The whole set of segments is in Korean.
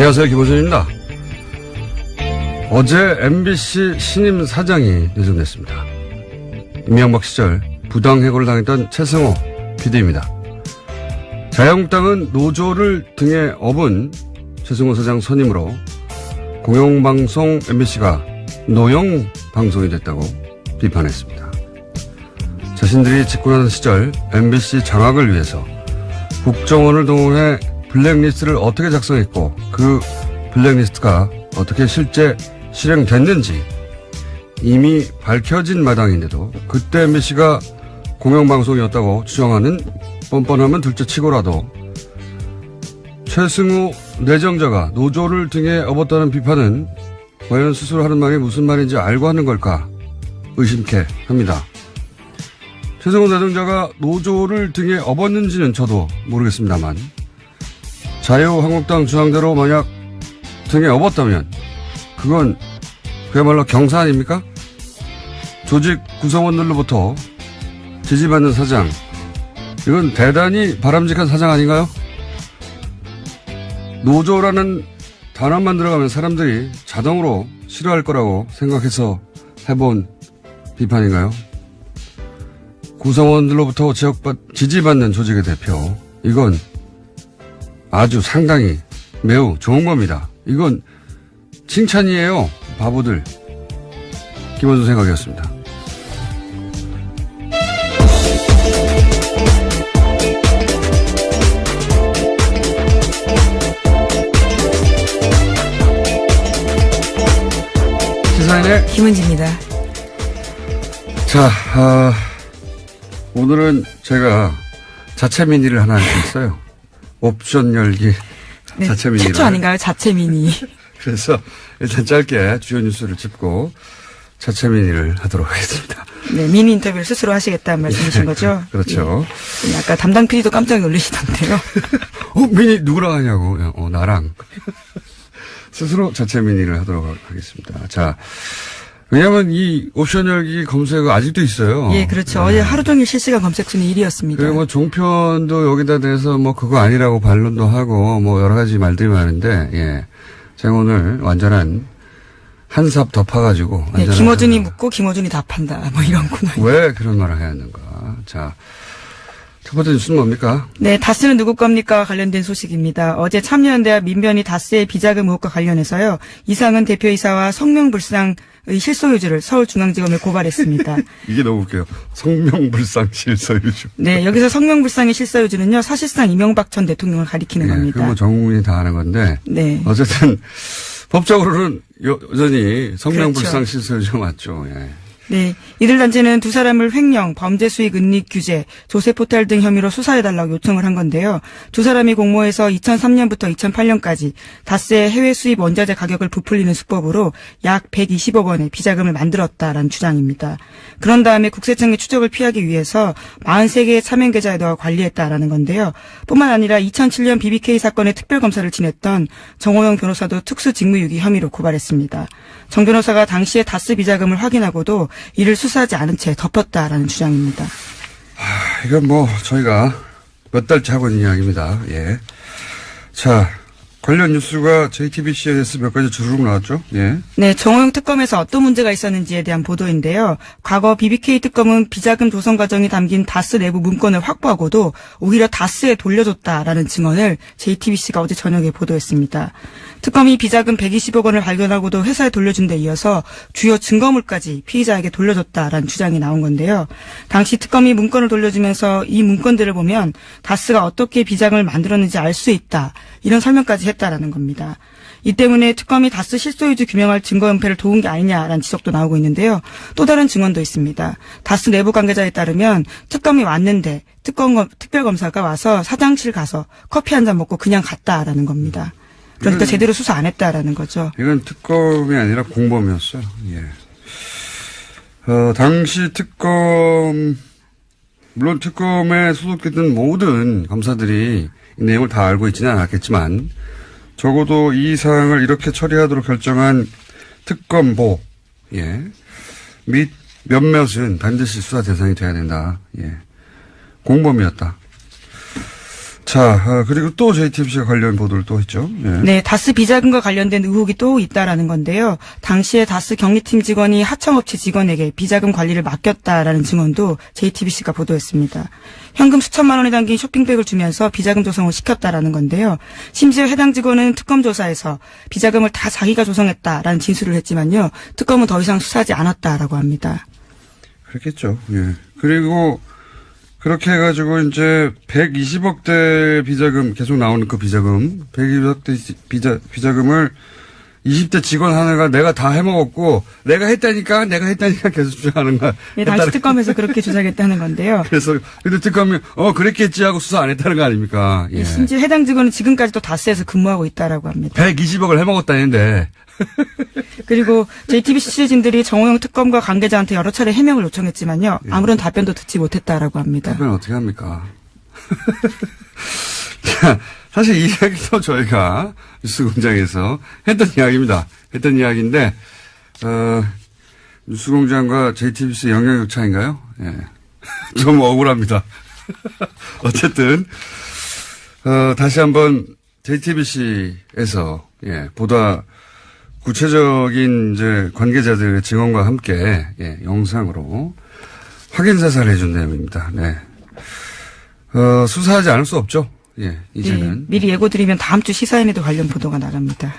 안녕하세요. 김호준입니다. 어제 MBC 신임 사장이 내정됐습니다. 이명박 시절 부당해고를 당했던 최승호 PD입니다. 자유한국당은 노조를 등에 업은 최승호 사장 선임으로 공영방송 MBC가 노영 방송이 됐다고 비판했습니다. 자신들이 집권하던 시절 MBC 장악을 위해서 국정원을 동원해 블랙리스트를 어떻게 작성했고 그 블랙리스트가 어떻게 실제 실행됐는지 이미 밝혀진 마당인데도 그때 MBC가 공영방송이었다고 주장하는 뻔뻔하면 둘째치고라도 최승호 내정자가 노조를 등에 업었다는 비판은 과연 스스로 하는 말이 무슨 말인지 알고 하는 걸까 의심케 합니다. 최승호 내정자가 노조를 등에 업었는지는 저도 모르겠습니다만 자유한국당 주장대로 만약 등에 업었다면 그건 그야말로 경사 아닙니까? 조직 구성원들로부터 지지받는 사장, 이건 대단히 바람직한 사장 아닌가요? 노조라는 단어만 들어가면 사람들이 자동으로 싫어할 거라고 생각해서 해본 비판인가요? 구성원들로부터 지지받는 조직의 대표, 이건 아주 상당히 매우 좋은 겁니다. 이건 칭찬이에요. 바보들. 김원준 생각이었습니다. 시사인의 김은지입니다. 자, 오늘은 제가 자체 미니를 하나 할 수 있어요. 옵션 열기 네, 자체 미니. 최초 아닌가요? 자체 미니. 그래서 일단 짧게 주요 뉴스를 짚고 자체 미니를 하도록 하겠습니다. 네, 미니 인터뷰를 스스로 하시겠다는 말씀이신 거죠? 그렇죠. 네. 아까 담당 PD도 깜짝 놀라시던데요. 미니 누구랑 하냐고. 나랑. 스스로 자체 미니를 하도록 하겠습니다. 자, 왜냐하면 이 옵션 열기 검색어 아직도 있어요. 예, 그렇죠. 어제 하루 종일 실시간 검색 순위 1위였습니다. 그리고 뭐 종편도 여기다 대해서 뭐 그거 아니라고 반론도 하고 뭐 여러 가지 말들이 많은데, 예. 제가 오늘 완전한 한삽 덮어가지고. 네, 김어준이 묻고 김어준이 답한다. 뭐 이런 코너. 왜 그런 말을 해야 하는가. 자, 첫 번째 뉴스는 뭡니까? 네, 다스는 누구 겁니까? 관련된 소식입니다. 어제 참여연대와 민변이 다스의 비자금 의혹과 관련해서요. 이상은 대표이사와 성명불상의 실소유주를 서울중앙지검에 고발했습니다. 이게 너무 웃겨요. 성명불상 실소유주. 네, 여기서 성명불상의 실소유주는요. 사실상 이명박 전 대통령을 가리키는 겁니다. 그건 뭐 전국민이 다 아는 건데. 네. 어쨌든 법적으로는 여전히 성명불상 그렇죠. 실소유주가 맞죠. 예. 네. 이들 단체는 두 사람을 횡령, 범죄수익 은닉 규제, 조세포탈 등 혐의로 수사해달라고 요청을 한 건데요. 두 사람이 공모해서 2003년부터 2008년까지 다스의 해외 수입 원자재 가격을 부풀리는 수법으로 약 120억 원의 비자금을 만들었다라는 주장입니다. 그런 다음에 국세청의 추적을 피하기 위해서 43개의 차명 계좌에 넣어 관리했다라는 건데요. 뿐만 아니라 2007년 BBK 사건의 특별검사를 지냈던 정호영 변호사도 특수직무유기 혐의로 고발했습니다. 정 변호사가 당시에 다스 비자금을 확인하고도 이를 수사하지 않은 채 덮었다라는 주장입니다. 이건 뭐 저희가 몇 달째 하고 있는 이야기입니다. 예. 자, 관련 뉴스가 JTBC에서 몇 가지 주르륵 나왔죠? 예. 네, 정호영 특검에서 어떤 문제가 있었는지에 대한 보도인데요. 과거 BBK 특검은 비자금 조성 과정이 담긴 다스 내부 문건을 확보하고도 오히려 다스에 돌려줬다라는 증언을 JTBC가 어제 저녁에 보도했습니다. 특검이 비자금 120억 원을 발견하고도 회사에 돌려준 데 이어서 주요 증거물까지 피의자에게 돌려줬다라는 주장이 나온 건데요. 당시 특검이 문건을 돌려주면서 이 문건들을 보면 다스가 어떻게 비자금을 만들었는지 알 수 있다. 이런 설명까지 했다라는 겁니다. 이 때문에 특검이 다스 실소유주 규명할 증거 은폐를 도운 게 아니냐라는 지적도 나오고 있는데요. 또 다른 증언도 있습니다. 다스 내부 관계자에 따르면 특검이 왔는데 특별검사가 와서 사장실 가서 커피 한 잔 먹고 그냥 갔다라는 겁니다. 그러니까 제대로 수사 안 했다라는 거죠. 이건 특검이 아니라 공범이었어요. 예. 당시 물론 특검에 소속됐던 모든 검사들이 이 내용을 다 알고 있지는 않았겠지만 적어도 이 사항을 이렇게 처리하도록 결정한 특검보, 예. 및 몇몇은 반드시 수사 대상이 돼야 된다. 예. 공범이었다. 자, 그리고 또 JTBC가 관련 보도를 또 했죠. 예. 네, 다스 비자금과 관련된 의혹이 또 있다라는 건데요. 당시에 다스 경리팀 직원이 하청업체 직원에게 비자금 관리를 맡겼다라는 증언도 JTBC가 보도했습니다. 현금 수천만 원이 담긴 쇼핑백을 주면서 비자금 조성을 시켰다라는 건데요. 심지어 해당 직원은 특검 조사에서 비자금을 다 자기가 조성했다라는 진술을 했지만요. 특검은 더 이상 수사하지 않았다라고 합니다. 그렇겠죠. 예. 그리고 그렇게 해가지고 이제 120억대 비자금 계속 나오는 그 비자금 120억대 비자금을 20대 직원 하나가 내가 다 해먹었고 내가 했다니까 계속 주장하는 거야. 네, 당시 특검에서 그렇게 주장했다는 건데요. 그래서 근데 특검이 그랬겠지 하고 수사 안 했다는 거 아닙니까? 예. 심지어 해당 직원은 지금까지도 다스에서 근무하고 있다라고 합니다. 120억을 해먹었다는데. 그리고 JTBC 취재진들이 정호영 특검과 관계자한테 여러 차례 해명을 요청했지만요. 아무런 답변도 듣지 못했다라고 합니다. 답변 어떻게 합니까? 자, 사실 이 이야기도 저희가 뉴스공장에서 했던 이야기입니다. 했던 이야기인데 뉴스공장과 JTBC 영향력 차인가요? 예. 좀 억울합니다. 어쨌든 다시 한번 JTBC에서 보다 구체적인 이제 관계자들의 증언과 함께 영상으로 확인 사살을 해준 내용입니다. 네. 수사하지 않을 수 없죠. 예, 이제는. 네, 미리 예고드리면 다음 주 시사인에도 관련 보도가 나갑니다.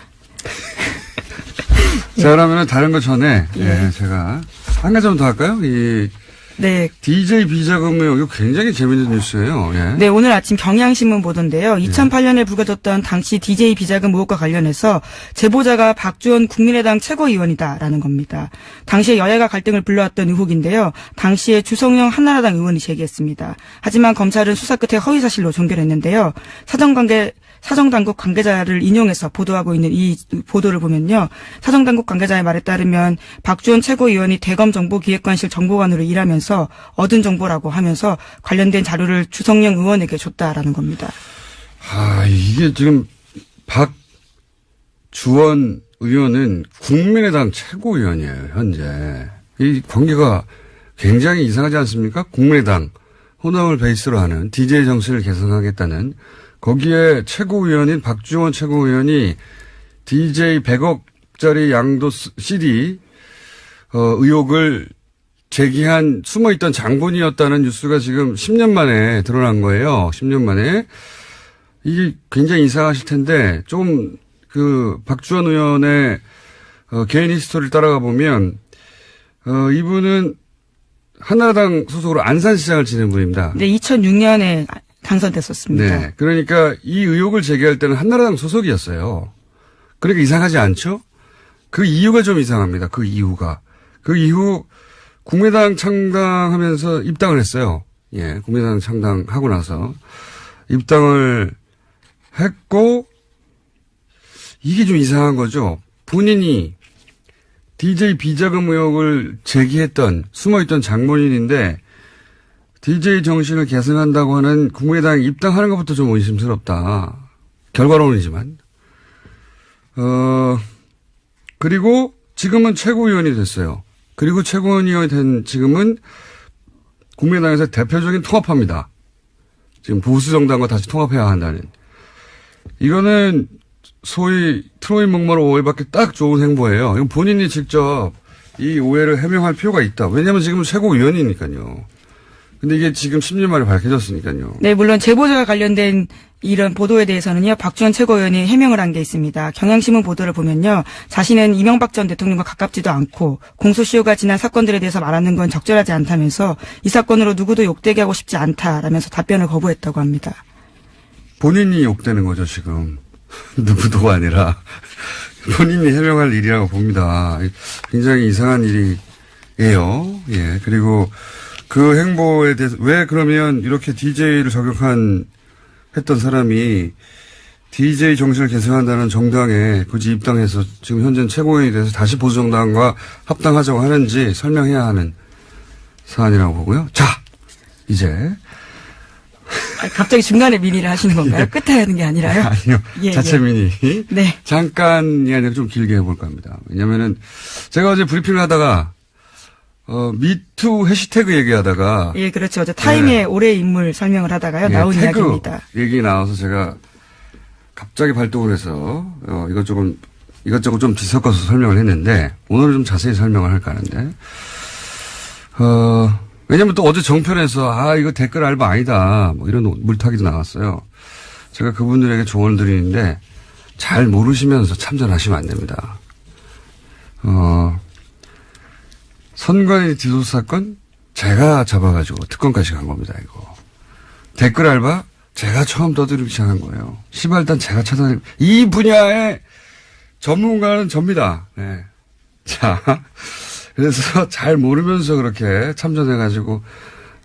자, 그러면 다른 거 전에 제가 한 가지 좀 더 할까요? 네. DJ 비자금 의혹, 이거 굉장히 재밌는 뉴스예요. 예. 네, 오늘 아침 경향신문 보도인데요. 2008년에 불거졌던 당시 DJ 비자금 의혹과 관련해서 제보자가 박주원 국민의당 최고위원이다라는 겁니다. 당시에 여야가 갈등을 불러왔던 의혹인데요. 당시에 주성영 한나라당 의원이 제기했습니다. 하지만 검찰은 수사 끝에 허위사실로 종결했는데요. 사정당국 관계자를 인용해서 보도하고 있는 이 보도를 보면요. 사정당국 관계자의 말에 따르면 박주원 최고위원이 대검정보기획관실 정보관으로 일하면서 얻은 정보라고 하면서 관련된 자료를 주성영 의원에게 줬다라는 겁니다. 이게 지금 박주원 의원은 국민의당 최고위원이에요, 현재. 이 관계가 굉장히 이상하지 않습니까? 국민의당 호남을 베이스로 하는 DJ 정신을 개선하겠다는 거기에 최고위원인 박주원 최고위원이 DJ 100억짜리 양도 CD 의혹을 제기한 숨어있던 장본이었다는 뉴스가 지금 10년 만에 드러난 거예요. 10년 만에. 이게 굉장히 이상하실 텐데 좀 박주원 의원의 개인 히스토리를 따라가 보면 이분은 한나라당 소속으로 안산시장을 지낸 분입니다. 네, 2006년에 당선됐었습니다. 네. 그러니까 이 의혹을 제기할 때는 한나라당 소속이었어요. 그러니까 이상하지 않죠? 그 이유가 좀 이상합니다. 그 이후 국민의당 창당하면서 입당을 했어요. 예. 국민의당 창당하고 나서 입당을 했고 이게 좀 이상한 거죠. 본인이 DJ 비자금 의혹을 제기했던 숨어있던 장본인인데 DJ 정신을 계승한다고 하는 국민의당에 입당하는 것부터 좀 의심스럽다. 결과론이지만. 그리고 지금은 최고위원이 됐어요. 그리고 최고위원이 된 지금은 국민의당에서 대표적인 통합합니다. 지금 보수정당과 다시 통합해야 한다는. 이거는 소위 트로이 목마로 오해받기 딱 좋은 행보예요. 이건 본인이 직접 이 오해를 해명할 필요가 있다. 왜냐하면 지금은 최고위원이니까요. 근데 이게 지금 10년 만에 밝혀졌으니까요. 네, 물론 제보자가 관련된 이런 보도에 대해서는요, 박주원 최고위원이 해명을 한 게 있습니다. 경향신문 보도를 보면요, 자신은 이명박 전 대통령과 가깝지도 않고 공소시효가 지난 사건들에 대해서 말하는 건 적절하지 않다면서 이 사건으로 누구도 욕되게 하고 싶지 않다라면서 답변을 거부했다고 합니다. 본인이 욕되는 거죠, 지금. 누구도가 아니라 본인이 해명할 일이라고 봅니다. 굉장히 이상한 일이에요. 예, 그리고 그 행보에 대해서 왜 그러면 이렇게 DJ를 했던 사람이 DJ 정신을 계승한다는 정당에 굳이 입당해서 지금 현재 최고위원이 돼서 다시 보수정당과 합당하자고 하는지 설명해야 하는 사안이라고 보고요. 자, 이제. 갑자기 중간에 민의를 하시는 건가요? 끝에 하는 게 아니라요? 아니요. 자체 민의. 네. 잠깐이 아니라 좀 길게 해볼까 합니다. 왜냐면은 제가 어제 브리핑을 하다가 미투 해시태그 얘기하다가. 예, 그렇죠. 어제 타임의 올해 인물 설명을 하다가요. 나온 태그 이야기입니다. 얘기 나와서 제가 갑자기 발동을 해서, 이것저것 좀 뒤섞어서 설명을 했는데, 오늘은 좀 자세히 설명을 할까 하는데, 왜냐면 또 어제 정편에서, 이거 댓글 알바 아니다. 뭐 이런 물타기도 나왔어요. 제가 그분들에게 조언을 드리는데, 잘 모르시면서 참전하시면 안 됩니다. 선관위 뒤도수 사건 제가 잡아가지고 특검까지 간 겁니다, 이거. 댓글 알바 제가 처음 떠들기 시작한 거예요. 시발단 제가 찾아낸, 이 분야의 전문가는 접니다. 네. 자, 그래서 잘 모르면서 그렇게 참전해가지고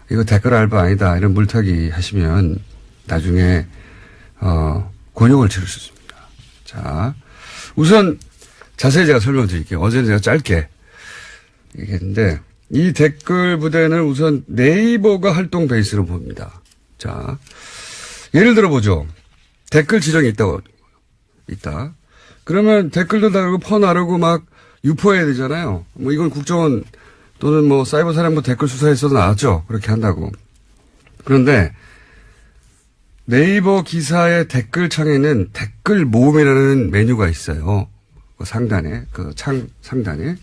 이거 댓글 알바 아니다, 이런 물타기 하시면 나중에, 곤욕을 치를 수 있습니다. 자, 우선 자세히 제가 설명을 드릴게요. 어제는 제가 짧게 얘기했는데, 이 댓글 부대는 우선 네이버가 활동 베이스로 봅니다. 자, 예를 들어보죠. 댓글 지정이 있다. 그러면 댓글도 다르고 퍼 나르고 막 유포해야 되잖아요. 뭐 이건 국정원 또는 뭐 사이버 사령부 댓글 수사에서도 나왔죠. 그렇게 한다고. 그런데 네이버 기사의 댓글 창에는 댓글 모음이라는 메뉴가 있어요. 그 상단에, 그 창 상단에.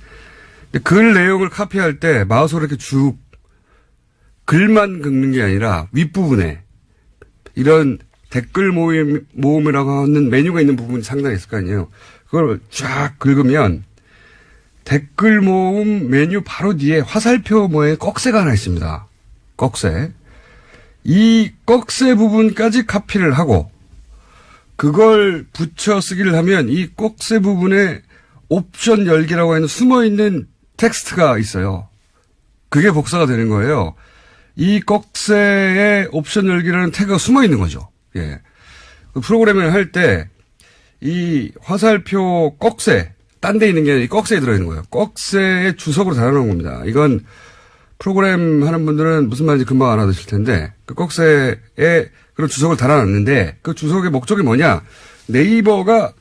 근데 글 내용을 카피할 때 마우스로 이렇게 쭉 글만 긁는 게 아니라 윗부분에 이런 댓글 모음이라고 하는 메뉴가 있는 부분이 상당히 있을 거 아니에요. 그걸 쫙 긁으면 댓글 모음 메뉴 바로 뒤에 화살표 모의 꺽쇠가 하나 있습니다. 꺽쇠. 이 꺽쇠 부분까지 카피를 하고 그걸 붙여 쓰기를 하면 이 꺽쇠 부분에 옵션 열기라고 하는 숨어있는 텍스트가 있어요. 그게 복사가 되는 거예요. 이 꺽쇠에 옵션 열기라는 태그가 숨어있는 거죠. 예. 그 프로그래밍을 할 때 이 화살표 꺽쇠, 딴 데 있는 게 아니라 이 꺽쇠에 들어있는 거예요. 꺽쇠의 주석으로 달아놓은 겁니다. 이건 프로그램 하는 분들은 무슨 말인지 금방 알아두실 텐데, 그 꺽쇠에 그런 주석을 달아놨는데, 그 주석의 목적이 뭐냐? 네이버가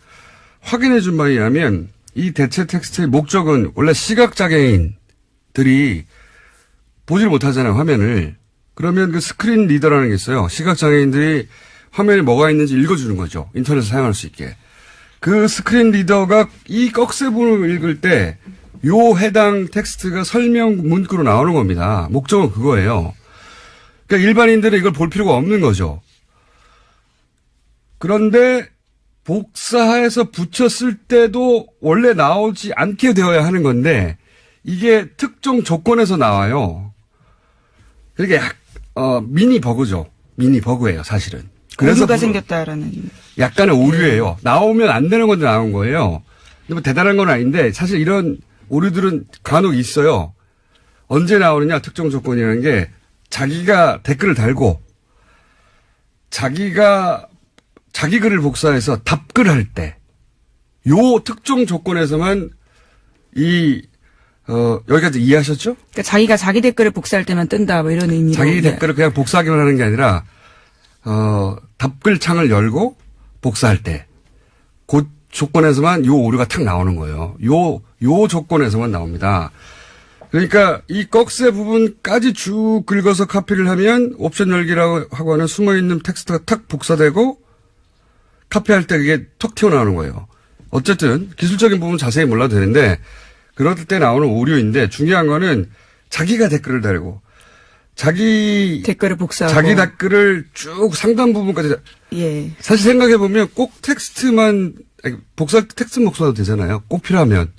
확인해 준 바에 의하면 이 대체 텍스트의 목적은 원래 시각장애인들이 보지를 못하잖아요, 화면을. 그러면 그 스크린 리더라는 게 있어요. 시각장애인들이 화면에 뭐가 있는지 읽어주는 거죠. 인터넷을 사용할 수 있게. 그 스크린 리더가 이 꺽쇠 부분을 읽을 때 요 해당 텍스트가 설명 문구로 나오는 겁니다. 목적은 그거예요. 그러니까 일반인들은 이걸 볼 필요가 없는 거죠. 그런데 복사해서 붙였을 때도 원래 나오지 않게 되어야 하는 건데 이게 특정 조건에서 나와요. 그러니까 미니 버그죠. 미니 버그예요, 사실은. 그래서 오류가 생겼다라는. 약간의 오류예요. 나오면 안 되는 건데 나온 거예요. 근데 뭐 대단한 건 아닌데 사실 이런 오류들은 간혹 있어요. 언제 나오느냐, 특정 조건이라는 게 자기가 댓글을 달고 자기가 자기 글을 복사해서 답글할 때 요 특정 조건에서만 여기까지 이해하셨죠? 그러니까 자기가 자기 댓글을 복사할 때만 뜬다, 뭐 이런 의미로. 자기 댓글을 그냥 복사하기만 하는 게 아니라, 답글 창을 열고 복사할 때, 그 조건에서만 요 오류가 탁 나오는 거예요. 요 조건에서만 나옵니다. 그러니까 이 꺽쇠 부분까지 쭉 긁어서 카피를 하면 옵션 열기라고 하고 하는 숨어있는 텍스트가 탁 복사되고 카피할 때 그게 톡 튀어나오는 거예요. 어쨌든 기술적인 부분 자세히 몰라도 되는데 그럴 때 나오는 오류인데 중요한 거는 자기가 댓글을 달고 자기 댓글을 복사하고 자기 댓글을 쭉 상단 부분까지. 예. 사실 생각해 보면 꼭 텍스트만 복사할 때 텍스트 복사도 되잖아요. 꼭 필요하면.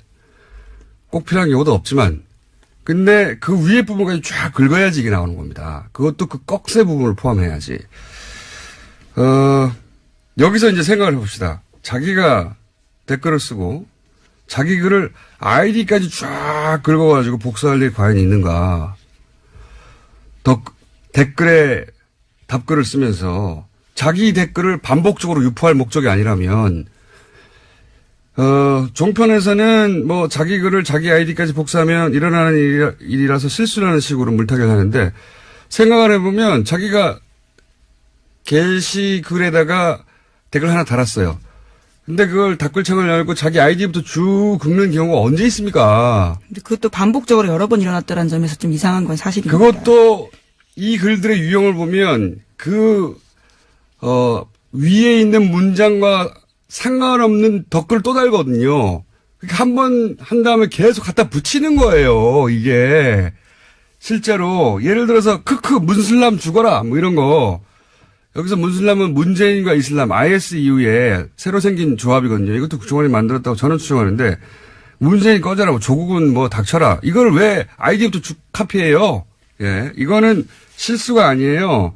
꼭 필요한 경우도 없지만. 근데 그 위에 부분까지 쫙 긁어야지 이게 나오는 겁니다. 그것도 그 꺽쇠 부분을 포함해야지. 여기서 이제 생각을 해봅시다. 자기가 댓글을 쓰고 자기 글을 아이디까지 쫙 긁어가지고 복사할 일이 과연 있는가. 댓글에 답글을 쓰면서 자기 댓글을 반복적으로 유포할 목적이 아니라면, 종편에서는 뭐 자기 글을 자기 아이디까지 복사하면 일어나는 일이라서 실수라는 식으로 물타기를 하는데 생각을 해보면 자기가 게시글에다가 댓글 하나 달았어요. 근데 그걸 댓글창을 열고 자기 아이디부터 쭉 긁는 경우가 언제 있습니까? 근데 그것도 반복적으로 여러 번 일어났다는 점에서 좀 이상한 건 사실입니다. 그것도 이 글들의 유형을 보면 위에 있는 문장과 상관없는 댓글을 또 달거든요. 그러니까 한 번 한 다음에 계속 갖다 붙이는 거예요, 이게. 실제로. 예를 들어서, 문슬람 죽어라, 뭐 이런 거. 여기서 문슬람은 문재인과 이슬람, IS 이후에 새로 생긴 조합이거든요. 이것도 국정원이 만들었다고 저는 추정하는데, 문재인 꺼져라, 뭐 조국은 뭐 닥쳐라. 이걸 왜 아이디부터 쭉 카피해요? 예. 이거는 실수가 아니에요.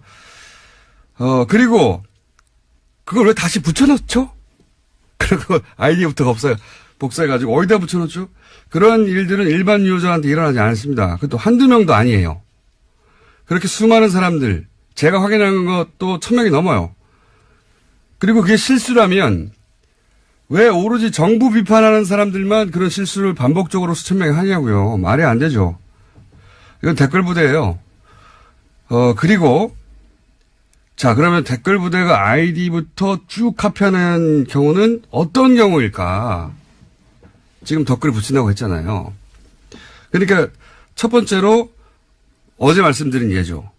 그리고, 그걸 왜 다시 붙여넣죠? 그리고 아이디부터가 없어요. 복사해가지고 어디다 붙여놓죠? 그런 일들은 일반 유저한테 일어나지 않습니다. 그것도 한두 명도 아니에요. 그렇게 수많은 사람들, 제가 확인한 것도 1000명이 넘어요. 그리고 그게 실수라면 왜 오로지 정부 비판하는 사람들만 그런 실수를 반복적으로 수천 명이 하냐고요. 말이 안 되죠. 이건 댓글 부대예요. 그리고 자, 그러면 댓글 부대가 아이디부터 쭉 카피하는 경우는 어떤 경우일까? 지금 댓글 붙인다고 했잖아요. 그러니까 첫 번째로 어제 말씀드린 예죠.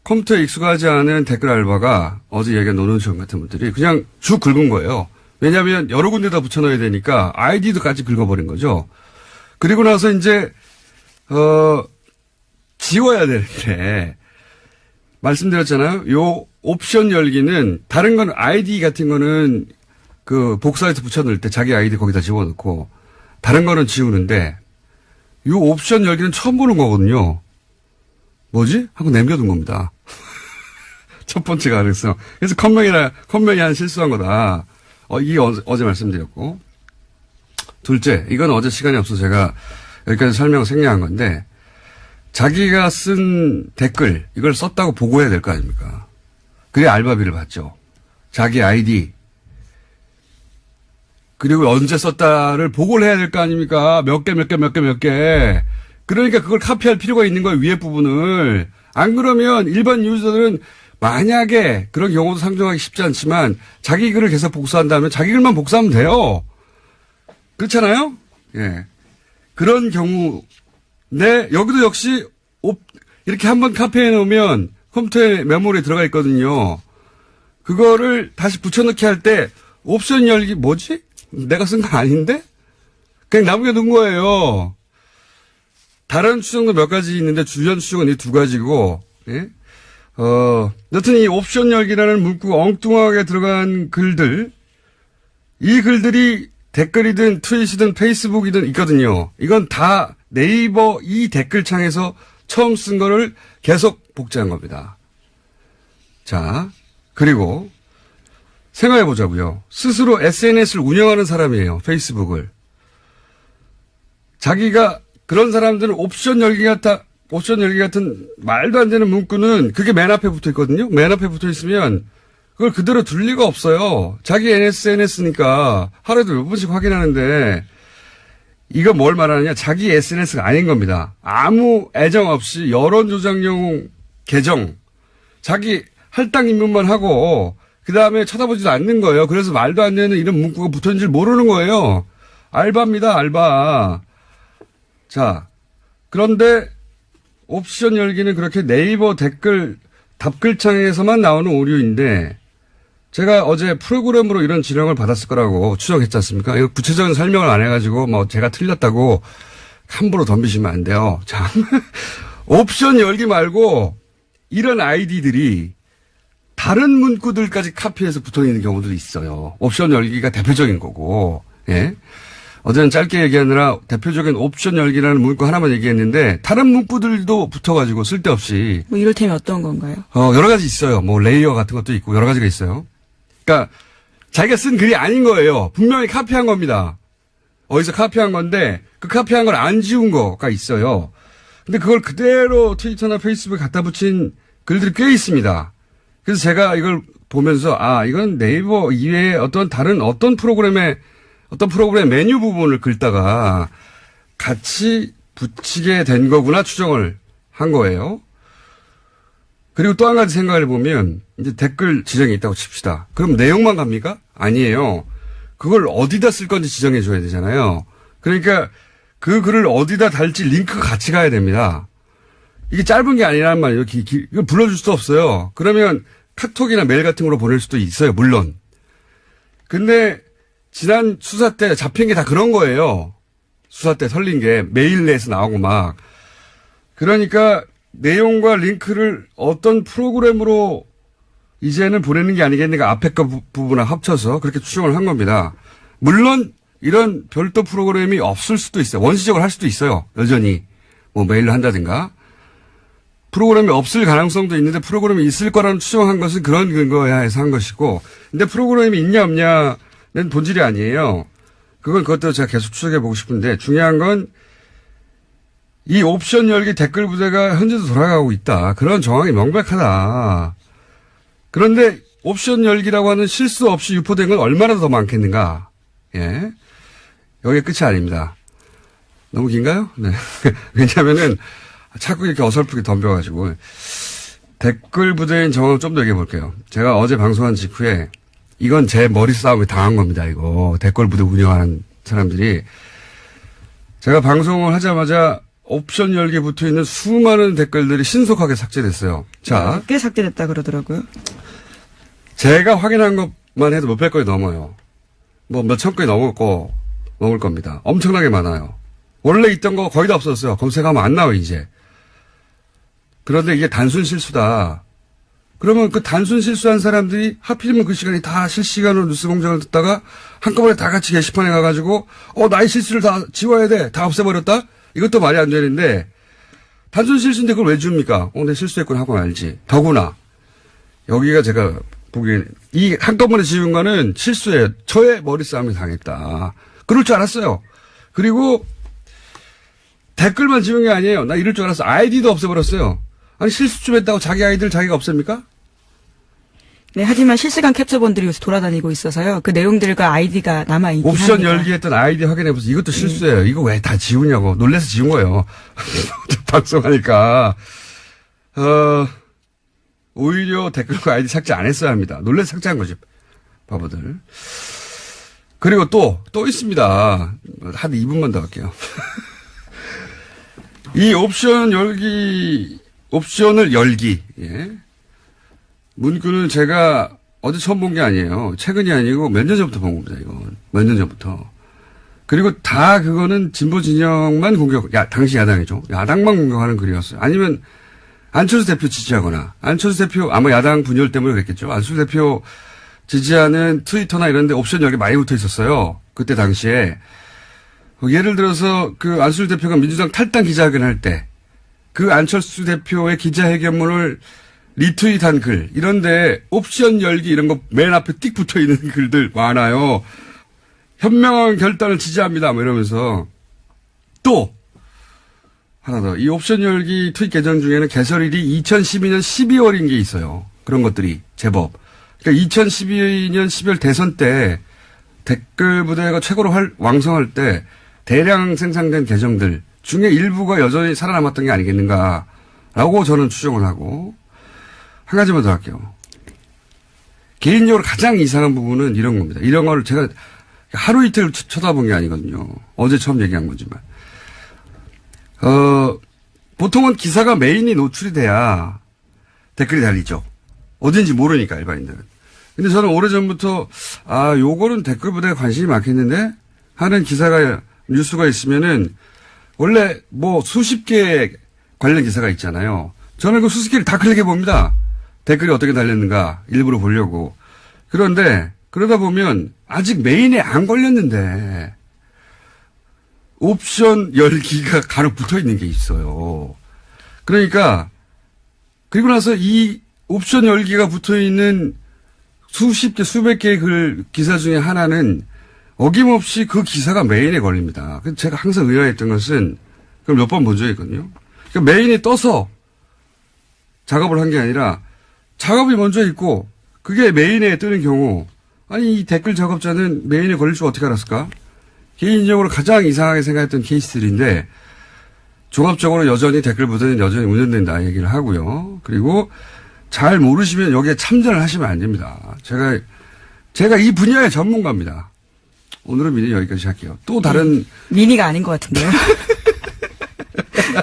컴퓨터에 익숙하지 않은 댓글 알바가 어제 얘기한 노는시원 같은 분들이 그냥 쭉 긁은 거예요. 왜냐하면 여러 군데다 붙여넣어야 되니까 아이디도까지 긁어버린 거죠. 그리고 나서 이제 지워야 되는데 말씀드렸잖아요. 요 옵션 열기는 다른 건 아이디 같은 거는 그 복사해서 붙여넣을 때 자기 아이디 거기다 집어넣고 다른 거는 지우는데 요 옵션 열기는 처음 보는 거거든요. 뭐지? 하고 남겨둔 겁니다. 첫 번째 가능성. 그래서 컴명이 한 실수한 거다. 이게 어제 말씀드렸고. 둘째, 이건 어제 시간이 없어서 제가 여기까지 설명 생략한 건데 자기가 쓴 댓글 이걸 썼다고 보고해야 될 거 아닙니까? 그래야 알바비를 받죠. 자기 아이디 그리고 언제 썼다를 보고를 해야 될 거 아닙니까? 몇 개. 그러니까 그걸 카피할 필요가 있는 거예요. 위에 부분을. 안 그러면 일반 유저들은 만약에 그런 경우도 상정하기 쉽지 않지만 자기 글을 계속 복사한다면 자기 글만 복사하면 돼요. 그렇잖아요? 예. 그런 경우 네, 여기도 역시 이렇게 한번 카피해 놓으면 컴퓨터에 메모리에 들어가 있거든요. 그거를 다시 붙여넣기 할 때 옵션 열기 뭐지? 내가 쓴 거 아닌데? 그냥 남겨둔 거예요. 다른 추정도 몇 가지 있는데 주연 추정은 이 두 가지고, 예? 여튼 이 옵션 열기라는 문구가 엉뚱하게 들어간 글들, 이 글들이 댓글이든 트윗이든 페이스북이든 있거든요. 이건 다 네이버 이 댓글창에서 처음 쓴 거를 계속 복제한 겁니다. 자, 그리고 생각해 보자고요. 스스로 SNS를 운영하는 사람이에요. 페이스북을. 자기가 그런 사람들은 옵션 열기 같은 말도 안 되는 문구는 그게 맨 앞에 붙어 있거든요. 맨 앞에 붙어 있으면 그걸 그대로 둘 리가 없어요. 자기 SNS니까 하루에도 몇 번씩 확인하는데 이거 뭘 말하느냐. 자기 SNS가 아닌 겁니다. 아무 애정 없이 여론 조작용 계정. 자기 할당 입문만 하고 그다음에 쳐다보지도 않는 거예요. 그래서 말도 안 되는 이런 문구가 붙었는 줄 모르는 거예요. 알바입니다. 알바. 자, 그런데 옵션 열기는 그렇게 네이버 댓글 답글창에서만 나오는 오류인데 제가 어제 프로그램으로 이런 지령을 받았을 거라고 추정했지 않습니까? 이거 구체적인 설명을 안 해가지고 뭐 제가 틀렸다고 함부로 덤비시면 안 돼요. 자, 옵션 열기 말고 이런 아이디들이 다른 문구들까지 카피해서 붙어 있는 경우도 있어요. 옵션 열기가 대표적인 거고, 예. 어제는 짧게 얘기하느라 대표적인 옵션 열기라는 문구 하나만 얘기했는데 다른 문구들도 붙어가지고 쓸데없이. 뭐 이를테면 어떤 건가요? 여러 가지 있어요. 뭐 레이어 같은 것도 있고 여러 가지가 있어요. 그러니까 자기가 쓴 글이 아닌 거예요. 분명히 카피한 겁니다. 어디서 카피한 건데 그 카피한 걸 안 지운 거가 있어요. 근데 그걸 그대로 트위터나 페이스북에 갖다 붙인 글들이 꽤 있습니다. 그래서 제가 이걸 보면서 이건 네이버 이외에 다른 어떤 프로그램 메뉴 부분을 긁다가 같이 붙이게 된 거구나 추정을 한 거예요. 그리고 또 한 가지 생각을 해보면 이제 댓글 지정이 있다고 칩시다. 그럼 내용만 갑니까? 아니에요. 그걸 어디다 쓸 건지 지정해 줘야 되잖아요. 그러니까 그 글을 어디다 달지 링크가 같이 가야 됩니다. 이게 짧은 게 아니란 말이에요. 이거 불러줄 수도 없어요. 그러면 카톡이나 메일 같은 걸로 보낼 수도 있어요. 물론. 근데 지난 수사 때 잡힌 게 다 그런 거예요. 수사 때 설린 게 메일 내에서 나오고 막. 그러니까 내용과 링크를 어떤 프로그램으로 이제는 보내는 게 아니겠는가 앞에 거 부분을 합쳐서 그렇게 추정을 한 겁니다. 물론 이런 별도 프로그램이 없을 수도 있어요. 원시적으로 할 수도 있어요. 여전히. 뭐 메일로 한다든가. 프로그램이 없을 가능성도 있는데 프로그램이 있을 거라는 추정한 것은 그런 근거에 해서 한 것이고. 근데 프로그램이 있냐 없냐는 본질이 아니에요. 그것도 제가 계속 추적해 보고 싶은데 중요한 건 이 옵션 열기 댓글 부대가 현재도 돌아가고 있다. 그런 정황이 명백하다. 그런데 옵션 열기라고 하는 실수 없이 유포된 건 얼마나 더 많겠는가. 예. 여기가 끝이 아닙니다. 너무 긴가요? 네. 왜냐면은 자꾸 이렇게 어설프게 덤벼가지고. 댓글 부대인 정황을 좀 더 얘기해 볼게요. 제가 어제 방송한 직후에 이건 제 머리 싸움에 당한 겁니다. 이거. 댓글 부대 운영하는 사람들이. 제가 방송을 하자마자 옵션 열기에 붙어 있는 수많은 댓글들이 신속하게 삭제됐어요. 자. 꽤 삭제됐다 그러더라고요. 제가 확인한 것만 해도 몇백 건이 넘어요. 뭐 몇천 건이 넘을 겁니다. 엄청나게 많아요. 원래 있던 거 거의 다 없었어요. 검색하면 안 나와요, 이제. 그런데 이게 단순 실수다. 그러면 그 단순 실수한 사람들이 하필이면 그 시간에 다 실시간으로 뉴스 공장을 듣다가 한꺼번에 다 같이 게시판에 가가지고 나의 실수를 다 지워야 돼. 다 없애버렸다? 이것도 말이 안 되는데 단순 실수인데 그걸 왜 지웁니까? 내 실수했구나 하고 알지. 더구나 여기가 제가 보기엔 이 한꺼번에 지운 거는 실수예요. 저의 머리 싸움에 당했다. 그럴 줄 알았어요. 그리고 댓글만 지운 게 아니에요. 나 이럴 줄 알았어. 아이디도 없애버렸어요. 아니 실수 좀 했다고 자기 아이디를 자기가 없앱니까? 네, 하지만 실시간 캡처본들이 요새 돌아다니고 있어서요. 그 내용들과 아이디가 남아있긴 합니다. 옵션 열기했던 아이디 확인해보세요. 이것도 실수예요. 이거 왜 다 지우냐고. 놀라서 지운 거예요. 방송하니까. 오히려 댓글과 아이디 삭제 안 했어야 합니다. 놀라서 삭제한 거지. 바보들. 그리고 또 있습니다. 한 2분만 더 할게요. 이 옵션을 열기. 예. 문구는 제가 어제 처음 본 게 아니에요. 최근이 아니고 몇 년 전부터 본 겁니다, 이건. 몇 년 전부터. 그리고 다 그거는 진보 진영만 당시 야당이죠. 야당만 공격하는 글이었어요. 아니면 안철수 대표 지지하거나, 안철수 대표 아마 야당 분열 때문에 그랬겠죠. 안철수 대표 지지하는 트위터나 이런 데 옵션 열기 많이 붙어 있었어요. 그때 당시에. 예를 들어서 그 안철수 대표가 민주당 탈당 기자회견 할 때 그 안철수 대표의 기자회견문을 리트윗한 글 이런데 옵션 열기 이런 거 맨 앞에 띡 붙어 있는 글들 많아요. 현명한 결단을 지지합니다. 뭐 이러면서 또 하나 더 이 옵션 열기 트윗 계정 중에는 개설일이 2012년 12월인 게 있어요. 그런 것들이 제법. 그러니까 2012년 12월 대선 때 댓글 부대가 최고로 왕성할 때 대량 생산된 계정들 중에 일부가 여전히 살아남았던 게 아니겠는가라고 저는 추정을 하고 한 가지만 더 할게요. 개인적으로 가장 이상한 부분은 이런 겁니다. 이런 걸 제가 하루 이틀 쳐다본 게 아니거든요. 어제 처음 얘기한 거지만. 보통은 기사가 메인이 노출이 돼야 댓글이 달리죠. 어딘지 모르니까 일반인들은. 근데 저는 오래전부터 요거는 댓글 부대에 관심이 많겠는데 하는 뉴스가 있으면은 원래 뭐 수십 개 관련 기사가 있잖아요. 저는 그 수십 개를 다 클릭해 봅니다. 댓글이 어떻게 달렸는가 일부러 보려고. 그런데 그러다 보면 아직 메인에 안 걸렸는데 옵션 열기가 간혹 붙어 있는 게 있어요. 그러니까 그리고 나서 이 옵션 열기가 붙어 있는 수십 개, 수백 개의 기사 중에 하나는 어김없이 그 기사가 메인에 걸립니다. 그래서 제가 항상 의아했던 것은 그걸 몇 번 본 적이 있거든요. 그러니까 메인에 떠서 작업을 한 게 아니라 작업이 먼저 있고 그게 메인에 뜨는 경우 아니 이 댓글 작업자는 메인에 걸릴 줄 어떻게 알았을까? 개인적으로 가장 이상하게 생각했던 케이스들인데 종합적으로 여전히 댓글 부대는 여전히 운영된다 얘기를 하고요. 그리고 잘 모르시면 여기에 참전을 하시면 안 됩니다. 제가 이 분야의 전문가입니다. 오늘은 미니 여기까지 할게요. 또 다른. 미니가 아닌 것 같은데요.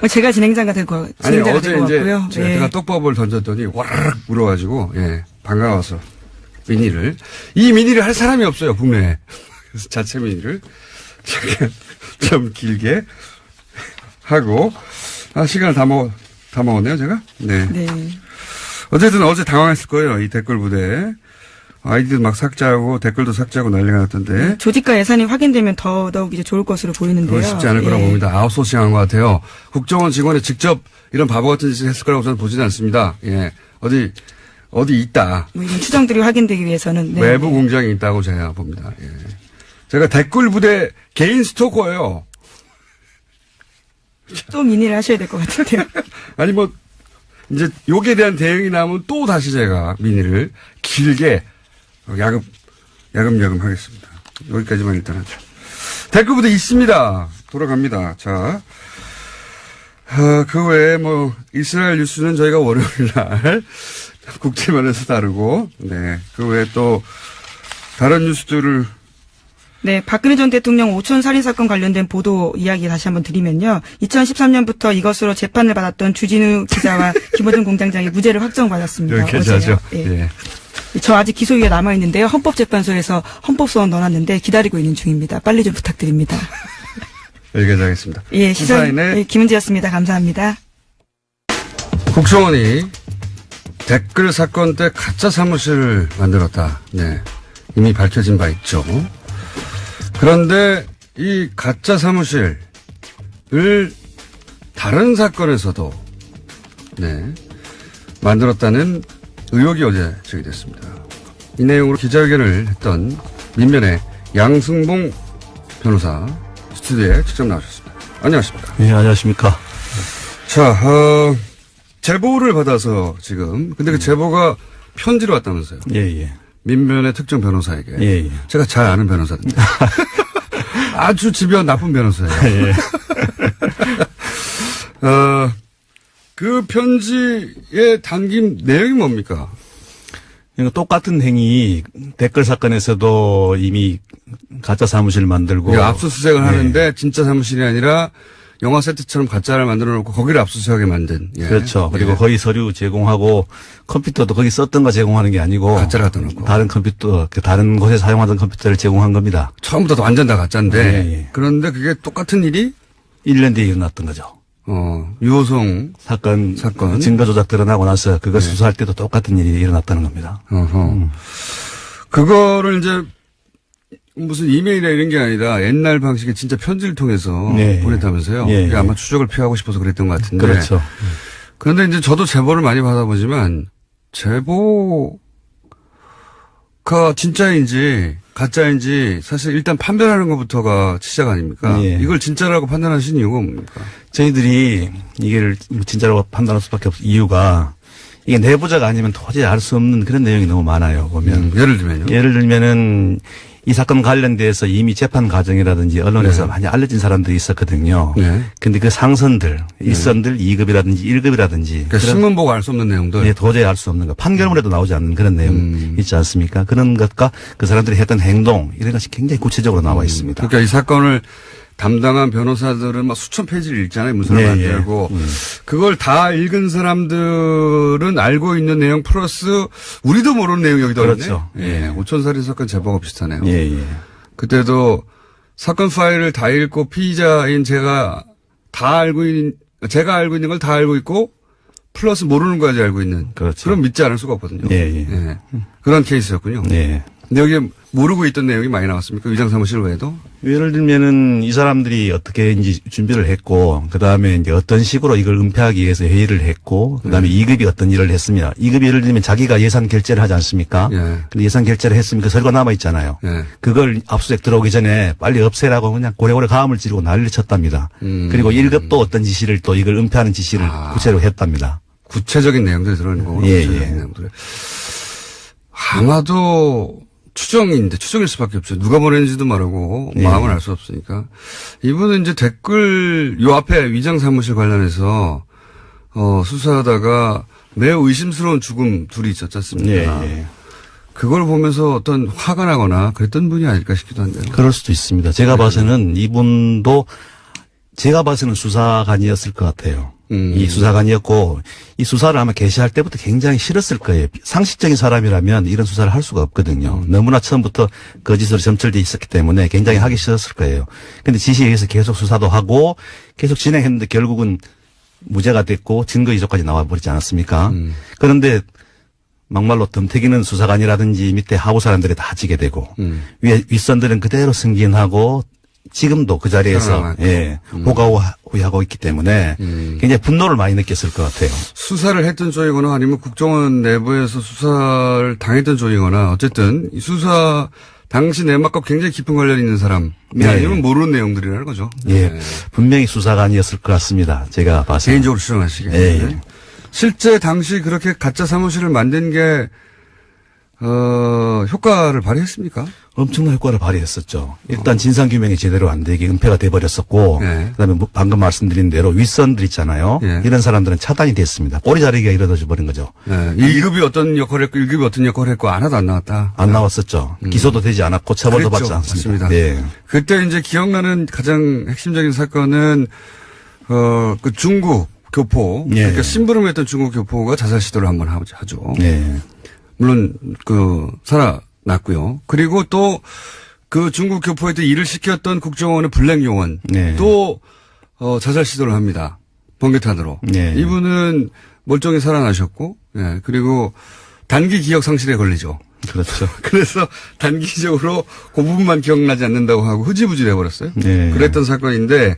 제가 진행자가 될 것 아니, 어제 이제 같고요. 제가 떡밥을 던졌더니 와르르 물어가지고, 예, 반가워서 미니를. 이 미니를 할 사람이 없어요, 국내에. 그래서 자체 미니를 좀 길게 하고, 시간을 다 먹었네요, 제가? 네. 네. 어쨌든 어제 당황했을 거예요, 이 댓글 부대. 아이디도 막 삭제하고 댓글도 삭제하고 난리가 났던데. 조직과 예산이 확인되면 더더욱 이제 좋을 것으로 보이는데요. 그건 쉽지 않을 거라고 봅니다. 아웃소싱한 것 같아요. 국정원 직원이 직접 이런 바보 같은 짓을 했을 거라고 저는 보지는 않습니다. 예. 어디 있다. 뭐 이런 추정들이 확인되기 위해서는. 네. 외부 공장이 있다고 제가 봅니다. 예. 제가 댓글 부대 개인 스토커예요. 또 미니를 하셔야 될 것 같은데요. 아니 뭐 이제 욕에 대한 대응이 나오면 또 다시 제가 미니를 길게 야금야금 하겠습니다. 여기까지만 일단 하죠. 댓글 부대 있습니다. 돌아갑니다. 자, 그 외에 뭐 이스라엘 뉴스는 저희가 월요일 날 국제면에서 다루고, 네, 그 외에 또 다른 뉴스들을. 네, 박근혜 전 대통령 오촌 살인사건 관련된 보도 이야기 다시 한번 드리면요. 2013년부터 이것으로 재판을 받았던 주진우 기자와 김어준 공장장이 무죄를 확정받았습니다. 여기까지 하죠. 예. 예. 저 아직 기소유예 남아있는데요. 헌법재판소에서 헌법소원 넣어놨는데 기다리고 있는 중입니다. 빨리 좀 부탁드립니다. 여기까지 하겠습니다. 예, 시사인의 김은지였습니다. 감사합니다. 국정원이 댓글 사건 때 가짜 사무실을 만들었다. 네. 이미 밝혀진 바 있죠. 그런데 이 가짜 사무실을 다른 사건에서도 네, 만들었다는 의혹이 어제 제기됐습니다. 이 내용으로 기자회견을 했던 민변의 양승봉 변호사 스튜디오에 직접 나오셨습니다. 안녕하십니까? 네, 안녕하십니까? 자, 제보를 받아서 지금 근데 그 제보가 편지로 왔다면서요? 예. 민변의 특정 변호사에게. 예. 제가 잘 아는 변호사인데. 아주 집요한 나쁜 변호사예요. 예. 그 편지에 담긴 내용이 뭡니까? 똑같은 행위, 댓글 사건에서도 이미 가짜 사무실 만들고. 압수수색을 하는데 진짜 사무실이 아니라 영화 세트처럼 가짜를 만들어 놓고 거기를 압수수색하게 만든. 예. 그렇죠. 그리고 거의 서류 제공하고 컴퓨터도 거기 썼던 거 제공하는 게 아니고. 가짜를 갖다 놓고. 다른 컴퓨터, 다른 곳에 사용하던 컴퓨터를 제공한 겁니다. 처음부터 완전 다 가짜인데. 예. 그런데 그게 똑같은 일이 1년 뒤에 일어났던 거죠. 유호성 사건. 증거 조작 드러나고 나서 그거 수사할 때도 똑같은 일이 일어났다는 겁니다. 그거를 이제 무슨 이메일이나 이런 게 아니라 옛날 방식의 진짜 편지를 통해서 보냈다면서요. 예. 아마 추적을 피하고 싶어서 그랬던 것 같은데. 그렇죠. 그런데 이제 저도 제보를 많이 받아보지만 제보가 진짜인지 가짜인지 사실 일단 판별하는 것부터가 시작 아닙니까? 예. 이걸 진짜라고 판단하신 이유가 뭡니까? 저희들이 이게 진짜로 판단할 수밖에 없는 이유가 이게 내부자가 아니면 도저히 알 수 없는 그런 내용이 너무 많아요. 보면. 예를 들면요. 예를 들면은 이 사건 관련돼서 이미 재판 과정이라든지 언론에서 많이 알려진 사람들이 있었거든요. 네. 근데 그 상선들, 일선들 2급이라든지 1급이라든지. 그러니까 신문 보고 알 수 없는 내용들. 네, 도저히 알 수 없는 거. 판결문에도 나오지 않는 그런 내용 있지 않습니까? 그런 것과 그 사람들이 했던 행동, 이런 것이 굉장히 구체적으로 나와 있습니다. 그러니까 이 사건을 담당한 변호사들은 막 수천 페이지를 읽잖아요. 문서를 만들고. 그걸 다 읽은 사람들은 알고 있는 내용 플러스 우리도 모르는 내용이 여기다 그렇죠. 있네. 예. 오촌살인 사건 제보가 비슷하네요. 예. 그때도 사건 파일을 다 읽고 피의자인 제가 알고 있는 걸 다 알고 있고 플러스 모르는 거까지 알고 있는. 그렇죠. 그럼 믿지 않을 수가 없거든요. 예. 그런 케이스였군요. 예. 근데 여기 모르고 있던 내용이 많이 나왔습니까? 위장사무실 외에도? 예를 들면은 이 사람들이 어떻게 이제 준비를 했고, 그 다음에 이제 어떤 식으로 이걸 은폐하기 위해서 회의를 했고, 그 다음에 2급이 어떤 일을 했습니다. 2급이 예를 들면 자기가 예산 결제를 하지 않습니까? 예. 근데 예산 결제를 했으면 그 서류가 남아있잖아요. 예. 그걸 압수수색 들어오기 전에 빨리 없애라고 그냥 고래고래 가음을 지르고 난리를 쳤답니다. 그리고 1급도 어떤 지시를 또 이걸 은폐하는 지시를 구체적으로 했답니다. 구체적인 내용들이 들어있는 거군요. 예. 구체적인 내용들이. 아마도 추정일 수밖에 없죠. 누가 보냈는지도 말하고 마음을 알 수 없으니까. 이분은 이제 댓글 요 앞에 위장 사무실 관련해서 수사하다가 매우 의심스러운 죽음 둘이 있었지 않습니까? 예. 그걸 보면서 어떤 화가 나거나 그랬던 분이 아닐까 싶기도 한데요. 그럴 수도 있습니다. 제가 봐서는 이분도 제가 봐서는 수사관이었을 것 같아요. 이 수사관이었고 이 수사를 아마 개시할 때부터 굉장히 싫었을 거예요. 상식적인 사람이라면 이런 수사를 할 수가 없거든요. 너무나 처음부터 거짓으로 점철돼 있었기 때문에 굉장히 하기 싫었을 거예요. 근데 지시에 의해서 계속 수사도 하고 계속 진행했는데 결국은 무죄가 됐고 증거 이조까지 나와버리지 않았습니까? 그런데 막말로 덤태기는 수사관이라든지 밑에 하부 사람들이 다 지게 되고 위에 윗선들은 그대로 승진하고 지금도 그 자리에서 호가호위하고 있기 때문에 굉장히 분노를 많이 느꼈을 것 같아요. 수사를 했던 쪽이거나 아니면 국정원 내부에서 수사를 당했던 쪽이거나 어쨌든 이 수사 당시 내막과 굉장히 깊은 관련이 있는 사람이 아니면 모르는 내용들이라는 거죠. 예, 분명히 수사관이었을 것 같습니다. 제가 봐서. 개인적으로 추정하시기에. 예. 실제 당시 그렇게 가짜 사무실을 만든 게 효과를 발휘했습니까? 엄청난 효과를 발휘했었죠. 일단 진상규명이 제대로 안 되게 은폐가 돼버렸었고, 그다음에 방금 말씀드린 대로 윗선들 있잖아요. 이런 사람들은 차단이 됐습니다. 꼬리 자르기가 이루어져 버린 거죠. 1급이 어떤 역할을 했고 1급이 어떤 역할을 했고 하나도 안 나왔다. 안 나왔었죠. 기소도 되지 않았고 처벌도 그랬죠. 받지 않습니다. 맞습니다. 네. 그때 이제 기억나는 가장 핵심적인 사건은 그 중국 교포, 그러니까 심부름했던 중국 교포가 자살 시도를 한번 하죠. 물론 살아났고요. 그리고 또 그 중국 교포한테 일을 시켰던 국정원의 블랙 요원 또 자살 시도를 합니다. 번개탄으로. 이분은 멀쩡히 살아나셨고, 그리고 단기 기억 상실에 걸리죠. 그렇죠. 그래서 단기적으로 그 부분만 기억나지 않는다고 하고 흐지부지 해버렸어요. 그랬던 사건인데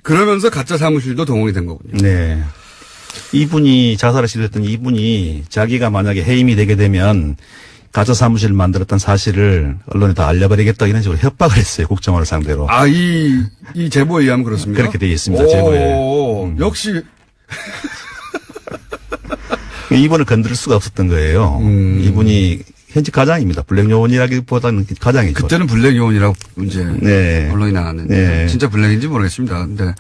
그러면서 가짜 사무실도 동원이 된 거군요. 네. 이분이 자살을 시도했던 이분이 자기가 만약에 해임이 되게 되면 가짜 사무실을 만들었던 사실을 언론에 다 알려버리겠다 이런 식으로 협박을 했어요. 국정원을 상대로. 이 제보에 의하면 그렇습니까? 그렇게 되어 있습니다. 제보에. 역시. 이분을 건드릴 수가 없었던 거예요. 이분이 현직 가장입니다. 블랙 요원이라기보다는 가장이죠. 그때는 블랙 요원이라고 이제 언론이 나갔는데 진짜 블랙인지 모르겠습니다. 근데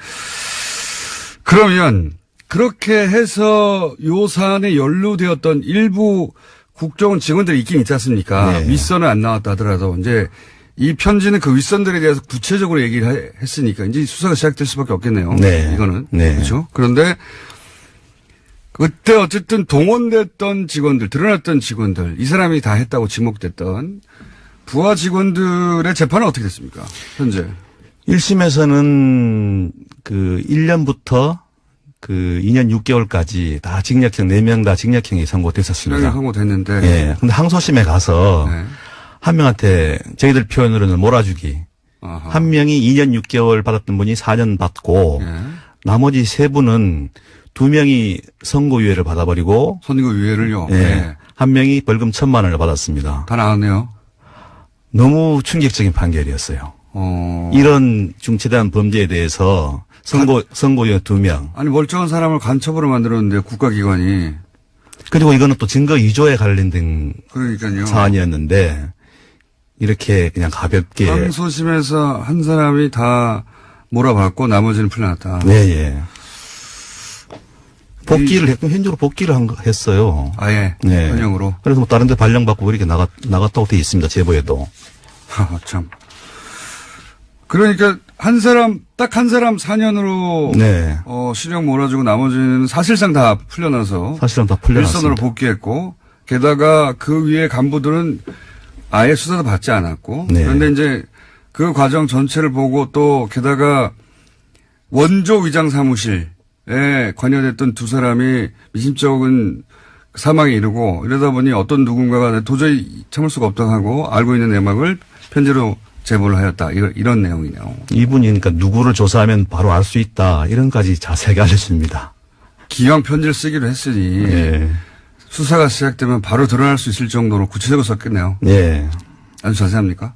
그러면 그렇게 해서 요 사안에 연루되었던 일부 국정원 직원들이 있긴 있지 않습니까? 윗선은 안 나왔다 하더라도 이제 이 편지는 그 윗선들에 대해서 구체적으로 얘기를 했으니까 이제 수사가 시작될 수밖에 없겠네요. 이거는. 그렇죠. 그런데 그때 어쨌든 동원됐던 직원들, 드러났던 직원들, 이 사람이 다 했다고 지목됐던 부하 직원들의 재판은 어떻게 됐습니까? 현재. 1심에서는 그 1년부터 그 2년 6개월까지 다 징역형, 4명 다 징역형이 선고됐었습니다. 선고됐는데. 예. 근데 항소심에 가서 한 명한테 저희들 표현으로는 몰아주기. 한 명이 2년 6개월 받았던 분이 4년 받고 나머지 3분은 2명이 선고유예를 받아버리고. 선고유예를요? 한 명이 벌금 1,000만 원을 받았습니다. 다 나왔네요. 너무 충격적인 판결이었어요. 이런 중체대한 범죄에 대해서 선고유예 2명. 아니, 멀쩡한 사람을 간첩으로 만들었는데, 국가기관이. 그리고 이거는 또 증거 위조에 관련된 그러니까요. 사안이었는데, 이렇게 그냥 가볍게. 항소심에서 한 사람이 다 몰아받고 나머지는 풀려났다. 복귀를 했고, 현저로 복귀를 했어요. 아예. 현역으로. 그래서 뭐 다른 데 발령받고 이렇게 나갔다고 돼 있습니다. 제보에도. 참. 그러니까 딱 한 사람 4년으로 실형 몰아주고 나머지는 사실상 다 풀려나서 일선으로 복귀했고 게다가 그 위에 간부들은 아예 수사도 받지 않았고 그런데 이제 그 과정 전체를 보고 또 게다가 원조 위장 사무실에 관여됐던 2사람이 미심쩍은 사망에 이르고 이러다 보니 어떤 누군가가 도저히 참을 수가 없다고 하고 알고 있는 내막을 편지로 제보를 하였다. 이런 내용이네요. 이분이 그러니까 누구를 조사하면 바로 알 수 있다. 이런까지 자세하게 알려줍니다. 기왕 편지를 쓰기로 했으니 수사가 시작되면 바로 드러날 수 있을 정도로 구체적으로 썼겠네요. 아주 자세합니까?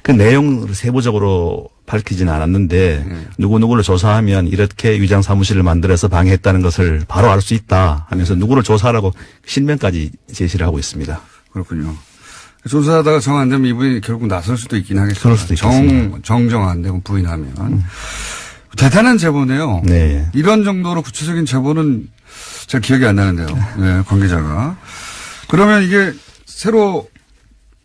그 내용을 세부적으로 밝히지는 않았는데 누구를 조사하면 이렇게 위장 사무실을 만들어서 방해했다는 것을 바로 알 수 있다 하면서 누구를 조사하라고 실명까지 제시를 하고 있습니다. 그렇군요. 조사하다가 정 안 되면 이분이 결국 나설 수도 있긴 하겠습니다. 그럴 수도 있겠습니다. 정정 안 되고 부인하면. 대단한 제보네요. 이런 정도로 구체적인 제보는 잘 기억이 안 나는데요. 관계자가. 그러면 이게 새로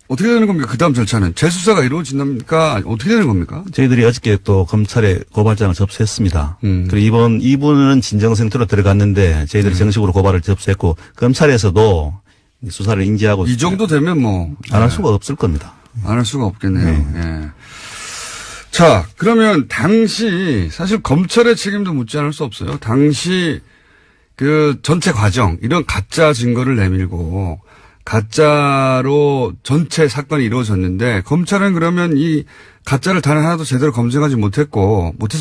어떻게 되는 겁니까? 그 다음 절차는 재수사가 이루어진답니까? 어떻게 되는 겁니까? 저희들이 어저께 또 검찰에 고발장을 접수했습니다. 그리고 이분은 진정 상태로 들어갔는데 저희들이 정식으로 고발을 접수했고 검찰에서도 수사를 인지하고 이 정도 되면 뭐 안 할 수가 없을 겁니다. 안 할 수가 없겠네요. 예. 자, 그러면 당시 사실 검찰의 책임도 묻지 않을 수 없어요. 당시 그 전체 과정 이런 가짜 증거를 내밀고 가짜로 전체 사건이 이루어졌는데 검찰은 그러면 이 가짜를 단 하나도 제대로 검증하지 못했을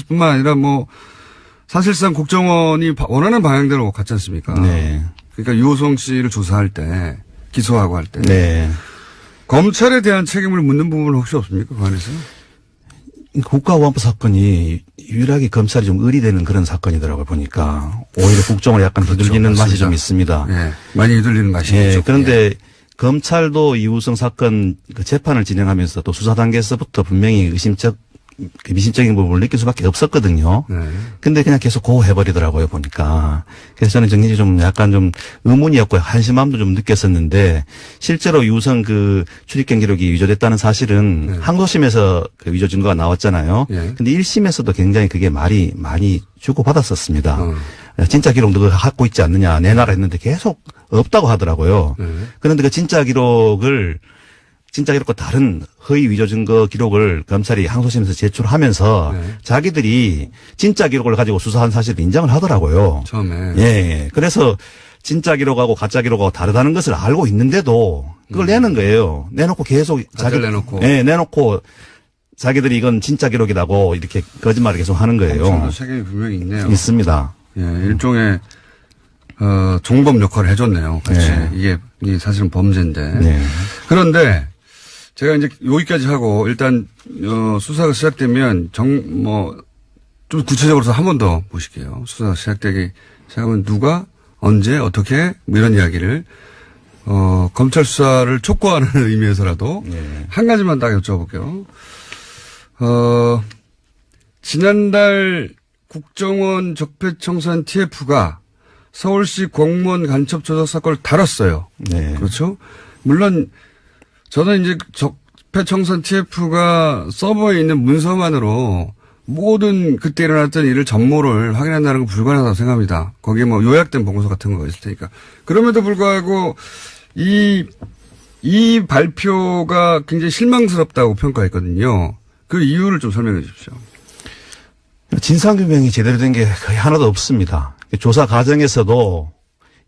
뿐만 아니라 뭐 사실상 국정원이 원하는 방향대로 갔지 않습니까? 네. 그러니까 유호성 씨를 조사할 때 기소하고 할 때. 네. 검찰에 대한 책임을 묻는 부분은 혹시 없습니까? 그 안에서? 국가보안법 사건이 유일하게 검찰이 좀 의리되는 그런 사건이더라고요, 보니까. 오히려 국정을 약간 휘둘리는 맛이 좀 있습니다. 예. 많이 휘둘리는 맛이 예. 있죠. 그런데 예. 검찰도 이우성 사건 그 재판을 진행하면서 또 수사 단계에서부터 분명히 미심적인 부분을 느낄 수밖에 없었거든요. 네. 근데 그냥 계속 고해버리더라고요, 보니까. 그래서 저는 정신이 좀 약간 좀 의문이었고 한심함도 좀 느꼈었는데 실제로 이우성 그 출입경 기록이 위조됐다는 사실은 네. 항소심에서 그 위조 증거가 나왔잖아요. 네. 근데 1심에서도 굉장히 그게 말이 많이 주고받았었습니다. 진짜 기록 누가 갖고 있지 않느냐 내놔라 했는데 계속 없다고 하더라고요. 그런데 그 진짜 기록과 다른 허위 위조 증거 기록을 검찰이 항소심에서 제출하면서 네. 자기들이 진짜 기록을 가지고 수사한 사실을 인정을 하더라고요. 처음에. 예. 그래서 진짜 기록하고 가짜 기록하고 다르다는 것을 알고 있는데도 그걸 내는 거예요. 내놓고 계속 내놓고. 예, 내놓고 자기들이 이건 진짜 기록이라고 이렇게 거짓말을 계속 하는 거예요. 검찰도 책임이 분명히 있네요. 있습니다. 예, 일종의 종범 역할을 해줬네요. 같이. 네. 이게 사실은 범죄인데. 네. 그런데 제가 이제 여기까지 하고 일단 수사가 시작되면 좀 구체적으로 한 번 더 보실게요. 수사가 시작하면 누가 언제 어떻게 뭐 이런 이야기를 검찰 수사를 촉구하는 의미에서라도 네. 한 가지만 딱 여쭤볼게요. 지난달 국정원 적폐청산 TF가 서울시 공무원 간첩 조작 사건을 다뤘어요. 네. 그렇죠? 물론 저는 이제 적폐청산 TF가 서버에 있는 문서만으로 모든 그때 일어났던 일을 전모를 확인한다는 건 불가능하다고 생각합니다. 거기에 뭐 요약된 보고서 같은 거 있을 테니까. 그럼에도 불구하고 이 발표가 굉장히 실망스럽다고 평가했거든요. 그 이유를 좀 설명해 주십시오. 진상규명이 제대로 된 게 거의 하나도 없습니다. 조사 과정에서도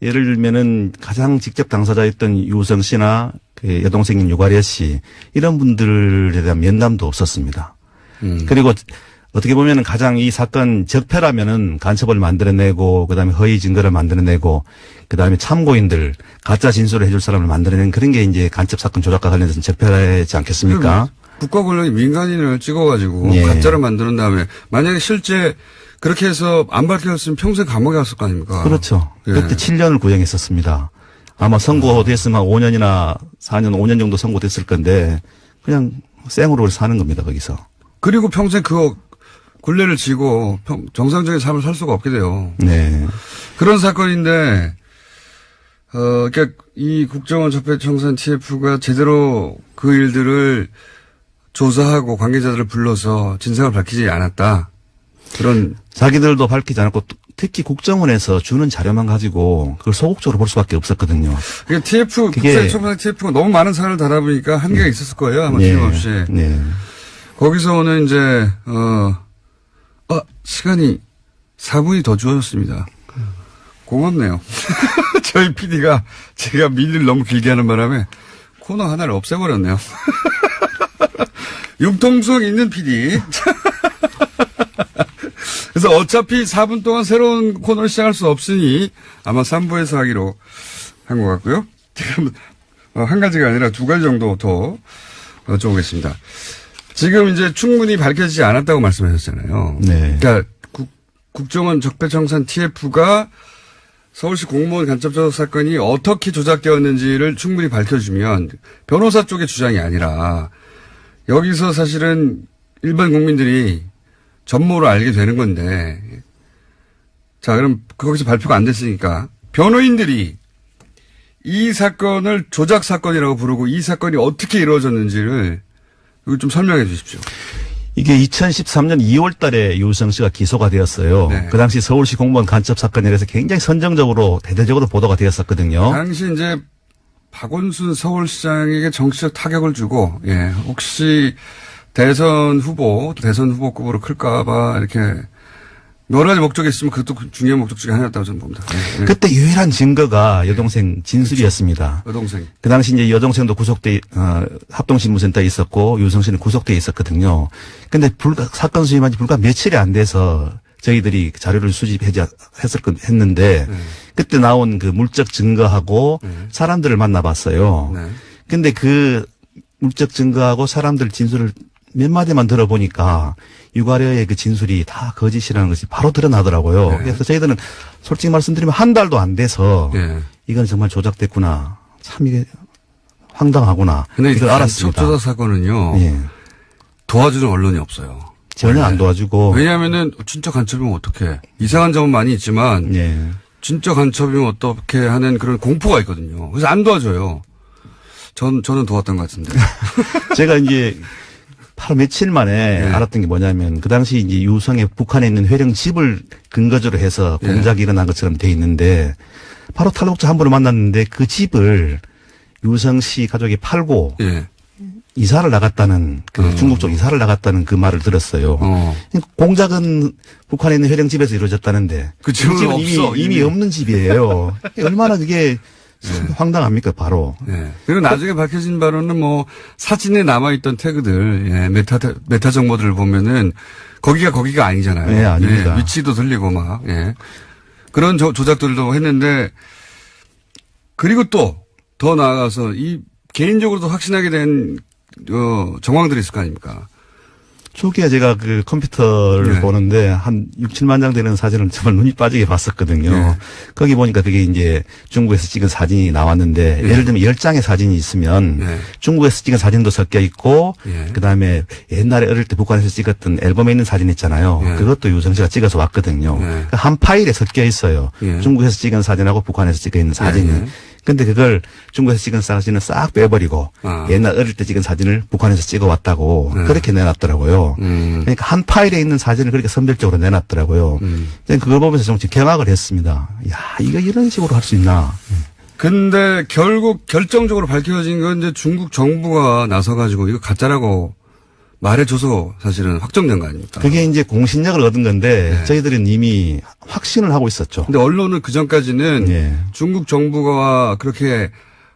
예를 들면은 가장 직접 당사자였던 유우성 씨나 그 여동생인 유가려 씨 이런 분들에 대한 면담도 없었습니다. 그리고 어떻게 보면은 가장 이 사건 적폐라면은 간첩을 만들어내고 그다음에 허위 증거를 만들어내고 그다음에 참고인들 가짜 진술을 해줄 사람을 만들어낸 그런 게 이제 간첩 사건 조작과 관련해서는 적폐라지 않겠습니까? 국가 권력이 민간인을 찍어가지고 예. 가짜를 만드는 다음에 만약에 실제 그렇게 해서 안 밝혀졌으면 평생 감옥에 갔을 거 아닙니까? 그렇죠. 예. 그때 7년을 구형했었습니다. 아마 선고됐으면 5년이나 4년, 5년 정도 선고됐을 건데 그냥 생으로 사는 겁니다, 거기서. 그리고 평생 그거 굴레를 지고 정상적인 삶을 살 수가 없게 돼요. 네. 그런 사건인데, 그러니까 이 국정원 적폐청산 TF가 제대로 그 일들을 조사하고 관계자들을 불러서 진상을 밝히지 않았다. 그런. 자기들도 밝히지 않았고 특히 국정원에서 주는 자료만 가지고 그걸 소극적으로 볼 수밖에 없었거든요. 그러니까 TF, 그게 국정청산 TF가 너무 많은 사안을 다뤄보니까 한계가 있었을 거예요. 아마 네. 틀림없이. 네. 거기서 오는 이제, 시간이 4분이 더 주어졌습니다. 고맙네요. 저희 PD가 제가 민의를 너무 길게 하는 바람에 코너 하나를 없애버렸네요. 융통성 있는 PD. 그래서 어차피 4분 동안 새로운 코너를 시작할 수 없으니 아마 3부에서 하기로 한 것 같고요. 지금 한 가지가 아니라 두 가지 정도 더 여쭤보겠습니다. 지금 이제 충분히 밝혀지지 않았다고 말씀하셨잖아요. 네. 그러니까 국정원 적폐청산 TF가 서울시 공무원 간첩 조작 사건이 어떻게 조작되었는지를 충분히 밝혀주면 변호사 쪽의 주장이 아니라 여기서 사실은 일반 국민들이 전모를 알게 되는 건데 자 그럼 거기서 발표가 안 됐으니까 변호인들이 이 사건을 조작 사건이라고 부르고 이 사건이 어떻게 이루어졌는지를 이거 좀 설명해 주십시오. 이게 2013년 2월 달에 유성 씨가 기소가 되었어요. 네. 그 당시 서울시 공무원 간첩 사건이라서 굉장히 선정적으로 대대적으로 보도가 되었었거든요. 당시 이제 박원순 서울시장에게 정치적 타격을 주고, 예, 혹시 대선 후보급으로 클까봐 이렇게 여러 가지 목적이 있으면 그것도 중요한 목적 중에 하나였다고 저는 봅니다. 예. 그때 유일한 증거가 여동생 진술이었습니다. 여동생. 그 당시 이제 여동생도 합동신문센터에 있었고 유성 씨는 구속돼 있었거든요. 근데 사건 수임한 지 불과 며칠이 안 돼서 저희들이 자료를 했는데 그때 나온 그 물적 증거하고 사람들을 만나봤어요. 네. 근데 그 물적 증거하고 사람들 진술을 몇 마디만 들어보니까 유가려의 그 진술이 다 거짓이라는 것이 바로 드러나더라고요. 네. 그래서 저희들은 솔직히 말씀드리면 한 달도 안 돼서 예. 이건 정말 조작됐구나. 참 이게 황당하구나. 근데 이걸 알았습니다. 조작 사건은요. 예. 도와주는 언론이 없어요. 전혀 안 도와주고. 왜냐하면은 진짜 간첩이면 어떻게 이상한 점은 많이 있지만 예. 진짜 간첩이면 어떻게 하는 그런 공포가 있거든요. 그래서 안 도와줘요. 저는 도왔던 것 같은데. 제가 이제 바로 며칠 만에 알았던 게 뭐냐면 그 당시 이제 유성의 북한에 있는 회령 집을 근거지로 해서 공작이 일어난 것처럼 돼 있는데 바로 탈북자 한 분을 만났는데 그 집을 유성 씨 가족이 팔고 예. 이사를 나갔다는 중국 쪽 이사를 나갔다는 그 말을 들었어요. 공작은 북한에 있는 회령 집에서 이루어졌다는데 그 집은 없어. 이미 없는 집이에요. 얼마나 그게 황당합니까 바로. 예. 그리고 나중에 밝혀진 바로는 뭐 사진에 남아있던 태그들, 예, 메타 정보들을 보면은 거기가 아니잖아요. 네, 아닙니다. 예, 위치도 들리고 막, 예. 그런 조작들도 했는데 그리고 또 더 나아가서 이 개인적으로도 확신하게 된 정황들이 있을 거 아닙니까? 초기에 제가 그 컴퓨터를 보는데 한 6, 7만 장 되는 사진을 정말 눈이 빠지게 봤었거든요. 네. 거기 보니까 그게 이제 중국에서 찍은 사진이 나왔는데 예를 들면 10장의 사진이 있으면 중국에서 찍은 사진도 섞여 있고 그다음에 옛날에 어릴 때 북한에서 찍었던 앨범에 있는 사진 있잖아요. 그것도 유성 씨가 찍어서 왔거든요. 그러니까 한 파일에 섞여 있어요. 중국에서 찍은 사진하고 북한에서 찍어 있는 사진이. 근데 그걸 중국에서 찍은 사진을 싹 빼버리고 옛날 어릴 때 찍은 사진을 북한에서 찍어왔다고 그렇게 내놨더라고요. 그러니까 한 파일에 있는 사진을 그렇게 선별적으로 내놨더라고요. 그걸 보면서 좀 경악을 했습니다. 야, 이거 이런 식으로 할 수 있나. 근데 결국 결정적으로 밝혀진 건 이제 중국 정부가 나서가지고 이거 가짜라고 말해줘서 사실은 확정된 거 아닙니까? 그게 이제 공신력을 얻은 건데 저희들은 이미 확신을 하고 있었죠. 근데 언론은 그 전까지는 중국 정부가 그렇게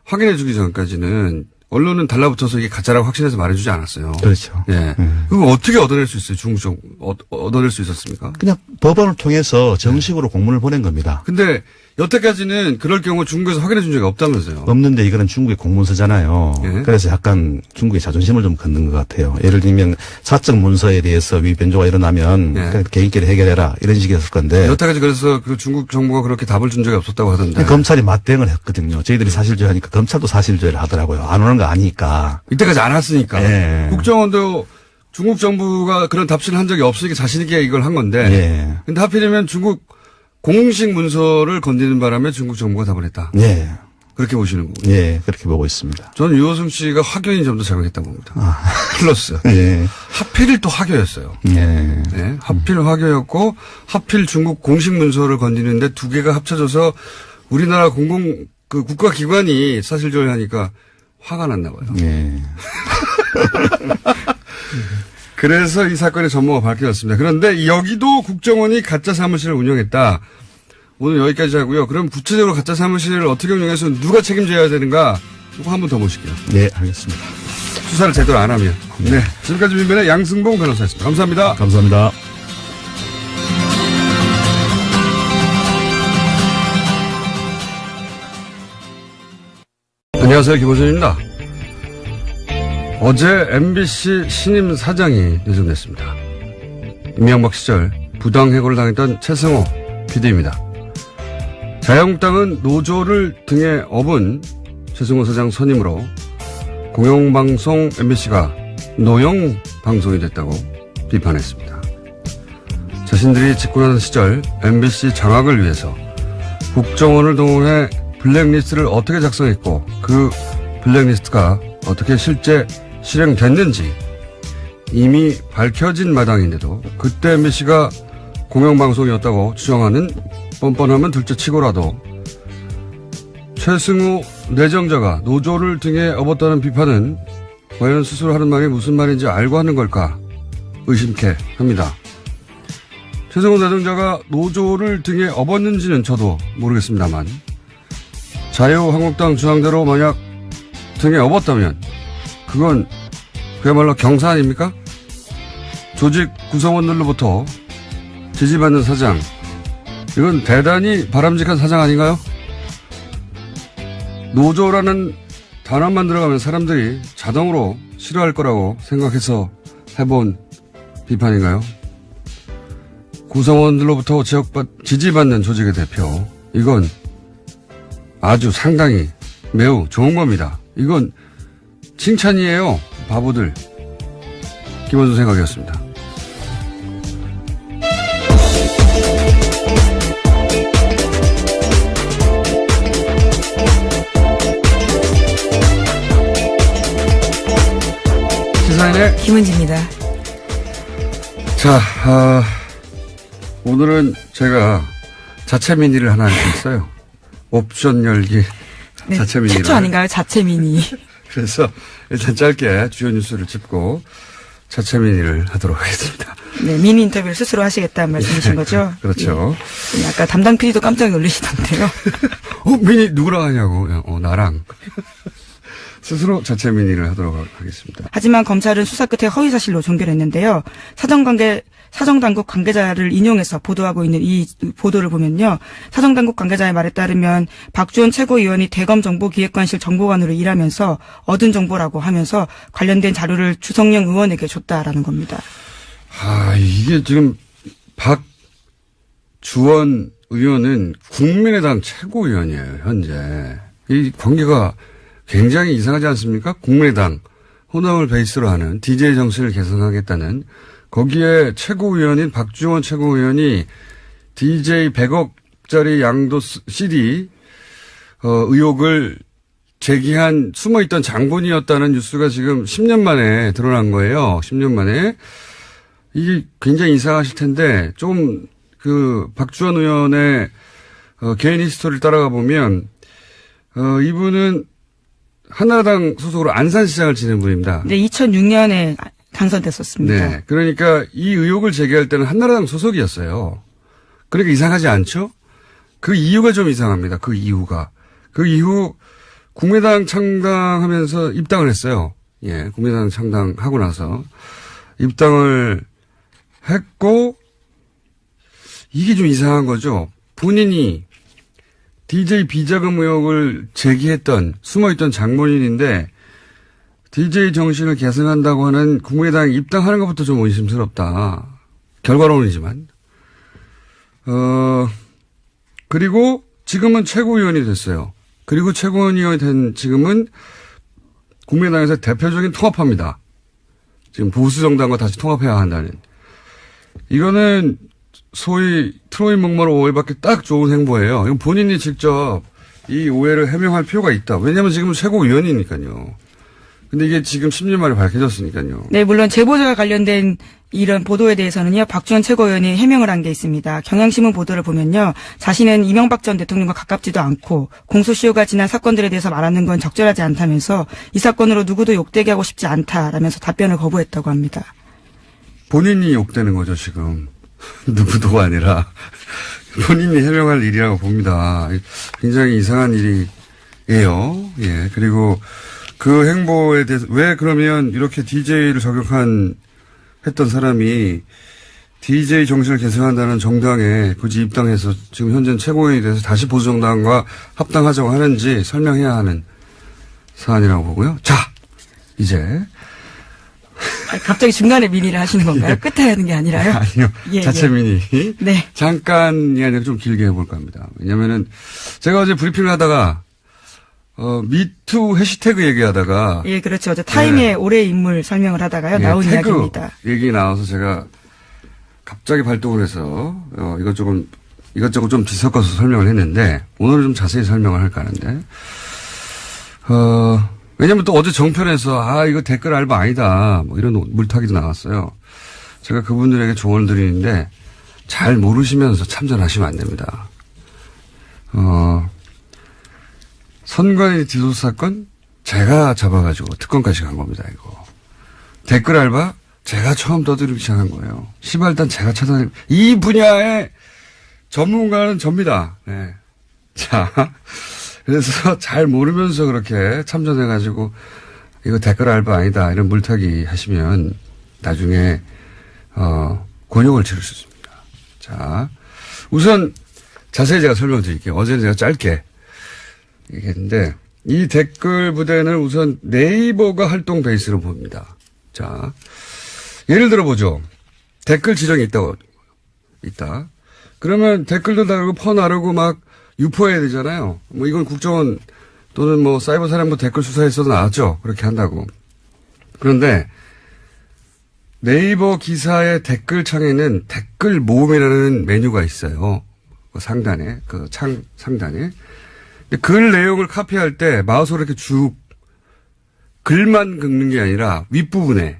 확인해 주기 전까지는 언론은 달라붙어서 이게 가짜라고 확신해서 말해주지 않았어요. 그렇죠. 예. 그거 어떻게 얻어낼 수 있어요? 중국 정부 얻어낼 수 있었습니까? 그냥 법원을 통해서 정식으로 공문을 보낸 겁니다. 근데 여태까지는 그럴 경우 중국에서 확인해 준 적이 없다면서요. 없는데 이거는 중국의 공문서잖아요. 그래서 약간 중국의 자존심을 좀 걷는 것 같아요. 예를 들면 사적 문서에 대해서 위변조가 일어나면 그냥 개인끼리 해결해라 이런 식이었을 건데. 여태까지 그래서 그 중국 정부가 그렇게 답을 준 적이 없었다고 하던데. 검찰이 맞대응을 했거든요. 저희들이 사실조회 하니까 검찰도 사실조회를 하더라고요. 안 오는 거 아니까. 이때까지 안 왔으니까. 국정원도 중국 정부가 그런 답신을 한 적이 없으니까 자신 있게 이걸 한 건데. 근데 하필이면 중국 공식 문서를 건드리는 바람에 중국 정부가 답을 했다. 네. 그렇게 보시는 거군요. 네, 그렇게 보고 있습니다. 저는 유호승 씨가 화교인 점도 잘못했다고 봅니다. 플러스. 하필 또 화교였어요. 네. 하필 화교였고, 하필 중국 공식 문서를 건드리는데 두 개가 합쳐져서 우리나라 국가기관이 사실조회하니까 화가 났나 봐요. 네. 그래서 이 사건의 전모가 밝혀졌습니다. 그런데 여기도 국정원이 가짜 사무실을 운영했다. 오늘 여기까지 하고요. 그럼 구체적으로 가짜 사무실을 어떻게 운영해서 누가 책임져야 되는가? 이거 한 번 더 모실게요. 네, 알겠습니다. 수사를 제대로 안 하면. 네. 지금까지 민변의 양승봉 변호사였습니다. 감사합니다. 감사합니다. 안녕하세요. 김호준입니다. 어제 MBC 신임 사장이 내정됐습니다. 이명박 시절 부당해고를 당했던 최승호 PD입니다. 자유한국당은 노조를 등에 업은 최승호 사장 선임으로 공영방송 MBC가 노영 방송이 됐다고 비판했습니다. 자신들이 집권하던 시절 MBC 장악을 위해서 국정원을 동원해 블랙리스트를 어떻게 작성했고 그 블랙리스트가 어떻게 실제 실행됐는지 이미 밝혀진 마당인데도 그때 MBC가 공영방송이었다고 주장하는 뻔뻔함은 둘째치고라도 최승우 내정자가 노조를 등에 업었다는 비판은 과연 스스로 하는 말이 무슨 말인지 알고 하는 걸까 의심케 합니다. 최승우 내정자가 노조를 등에 업었는지는 저도 모르겠습니다만 자유한국당 주장대로 만약 등에 업었다면 그건 그야말로 경사 아닙니까? 조직 구성원들로부터 지지받는 사장, 이건 대단히 바람직한 사장 아닌가요? 노조라는 단어만 들어가면 사람들이 자동으로 싫어할 거라고 생각해서 해본 비판인가요? 구성원들로부터 지지받는 조직의 대표, 이건 아주 상당히 매우 좋은 겁니다. 이건 칭찬이에요. 바보들. 김원준 생각이었습니다. 시사인의 김은지입니다. 자, 오늘은 제가 자체 미니를 하나 할 수 있어요. 옵션 열기 네, 자체 미니. 최초 아닌가요? 자체 미니. 그래서 일단 짧게 주요 뉴스를 짚고 자체 미니를 하도록 하겠습니다. 네, 미니 인터뷰를 스스로 하시겠다는 말씀이신 거죠? 그렇죠. 예. 아까 담당 PD도 깜짝 놀라시던데요. 미니 누구랑 하냐고. 나랑. 스스로 자체 미니를 하도록 하겠습니다. 하지만 검찰은 수사 끝에 허위사실로 종결했는데요. 사정당국 관계자를 인용해서 보도하고 있는 이 보도를 보면요. 사정당국 관계자의 말에 따르면 박주원 최고위원이 대검정보기획관실 정보관으로 일하면서 얻은 정보라고 하면서 관련된 자료를 주성영 의원에게 줬다라는 겁니다. 이게 지금 박주원 의원은 국민의당 최고위원이에요, 현재. 이 관계가 굉장히 이상하지 않습니까? 국민의당 호남을 베이스로 하는 DJ 정신을 개선하겠다는 거기에 최고위원인 박주원 최고위원이 DJ 100억짜리 양도 CD 의혹을 제기한 숨어있던 장본이었다는 뉴스가 지금 10년 만에 드러난 거예요. 10년 만에. 이게 굉장히 이상하실 텐데 좀 박주원 의원의 개인 히스토리를 따라가 보면 이분은 한나라당 소속으로 안산시장을 지낸 분입니다. 네, 2006년에 당선됐었습니다. 네. 그러니까 이 의혹을 제기할 때는 한나라당 소속이었어요. 그러니까 이상하지 않죠? 그 이유가 좀 이상합니다. 그 이유가. 그 이후 국민의당 창당하면서 입당을 했어요. 예. 국민의당 창당하고 나서 입당을 했고 이게 좀 이상한 거죠. 본인이 DJ 비자금 의혹을 제기했던 숨어있던 장본인인데 DJ 정신을 계승한다고 하는 국민의당에 입당하는 것부터 좀 의심스럽다. 결과론이지만. 그리고 지금은 최고위원이 됐어요. 그리고 최고위원이 된 지금은 국민의당에서 대표적인 통합파입니다. 지금 보수 정당과 다시 통합해야 한다는. 이거는 소위 트로이 목마로 오해받기 딱 좋은 행보예요. 이건 본인이 직접 이 오해를 해명할 필요가 있다. 왜냐하면 지금은 최고위원이니까요. 근데 이게 지금 10년 만에 밝혀졌으니까요. 네, 물론 제보자와 관련된 이런 보도에 대해서는요, 박주원 최고위원이 해명을 한 게 있습니다. 경향신문 보도를 보면요, 자신은 이명박 전 대통령과 가깝지도 않고 공소시효가 지난 사건들에 대해서 말하는 건 적절하지 않다면서 이 사건으로 누구도 욕되게 하고 싶지 않다라면서 답변을 거부했다고 합니다. 본인이 욕되는 거죠, 지금. 누구도 아니라 본인이 해명할 일이라고 봅니다. 굉장히 이상한 일이에요. 예. 그리고 그 행보에 대해서 왜 그러면 이렇게 DJ를 했던 사람이 DJ 정신을 계승한다는 정당에 굳이 입당해서 지금 현재 최고위원이 돼서 다시 보수정당과 합당하자고 하는지 설명해야 하는 사안이라고 보고요. 자, 이제. 갑자기 중간에 미니를 하시는 건가요? 예. 끝에 하는 게 아니라요? 아니요. 예, 자체 예. 미니. 네. 잠깐이 아니라 좀 길게 해볼까 합니다. 왜냐면은 제가 어제 브리핑을 하다가 미투 해시태그 얘기하다가. 예, 그렇죠. 어제 타임의 올해 인물 설명을 하다가요. 나온 태그 이야기입니다. 얘기 나와서 제가 갑자기 발동을 해서, 이것 조금 이것저것 좀 뒤섞어서 설명을 했는데 오늘은 좀 자세히 설명을 할까 하는데 왜냐면 또 어제 정편에서 이거 댓글 알바 아니다 뭐 이런 물타기도 나왔어요. 제가 그분들에게 조언을 드리는데 잘 모르시면서 참전하시면 안 됩니다. 선관위 뒤소수 사건 제가 잡아가지고 특검까지 간 겁니다. 이거 댓글 알바 제가 처음 떠들기 시작한 거예요. 시발단 제가 찾아낸 이 분야의 전문가는 접니다. 네. 자, 그래서 잘 모르면서 그렇게 참전해가지고 이거 댓글 알바 아니다 이런 물타기 하시면 나중에 곤욕을 치를 수 있습니다. 자, 우선 자세히 제가 설명드릴게요. 어제는 제가 짧게 얘기했는데 이 댓글 부대는 우선 네이버가 활동 베이스로 봅니다. 자, 예를 들어보죠. 댓글 지정이 있다. 그러면 댓글도 다르고 퍼 나르고 막 유포해야 되잖아요. 뭐 이건 국정원 또는 뭐 사이버 사령부 댓글 수사에서도 나왔죠. 그렇게 한다고. 그런데 네이버 기사의 댓글 창에는 댓글 모음이라는 메뉴가 있어요. 그 상단에, 그 창 상단에. 근데 글 내용을 카피할 때 마우스로 이렇게 쭉 글만 긁는 게 아니라 윗부분에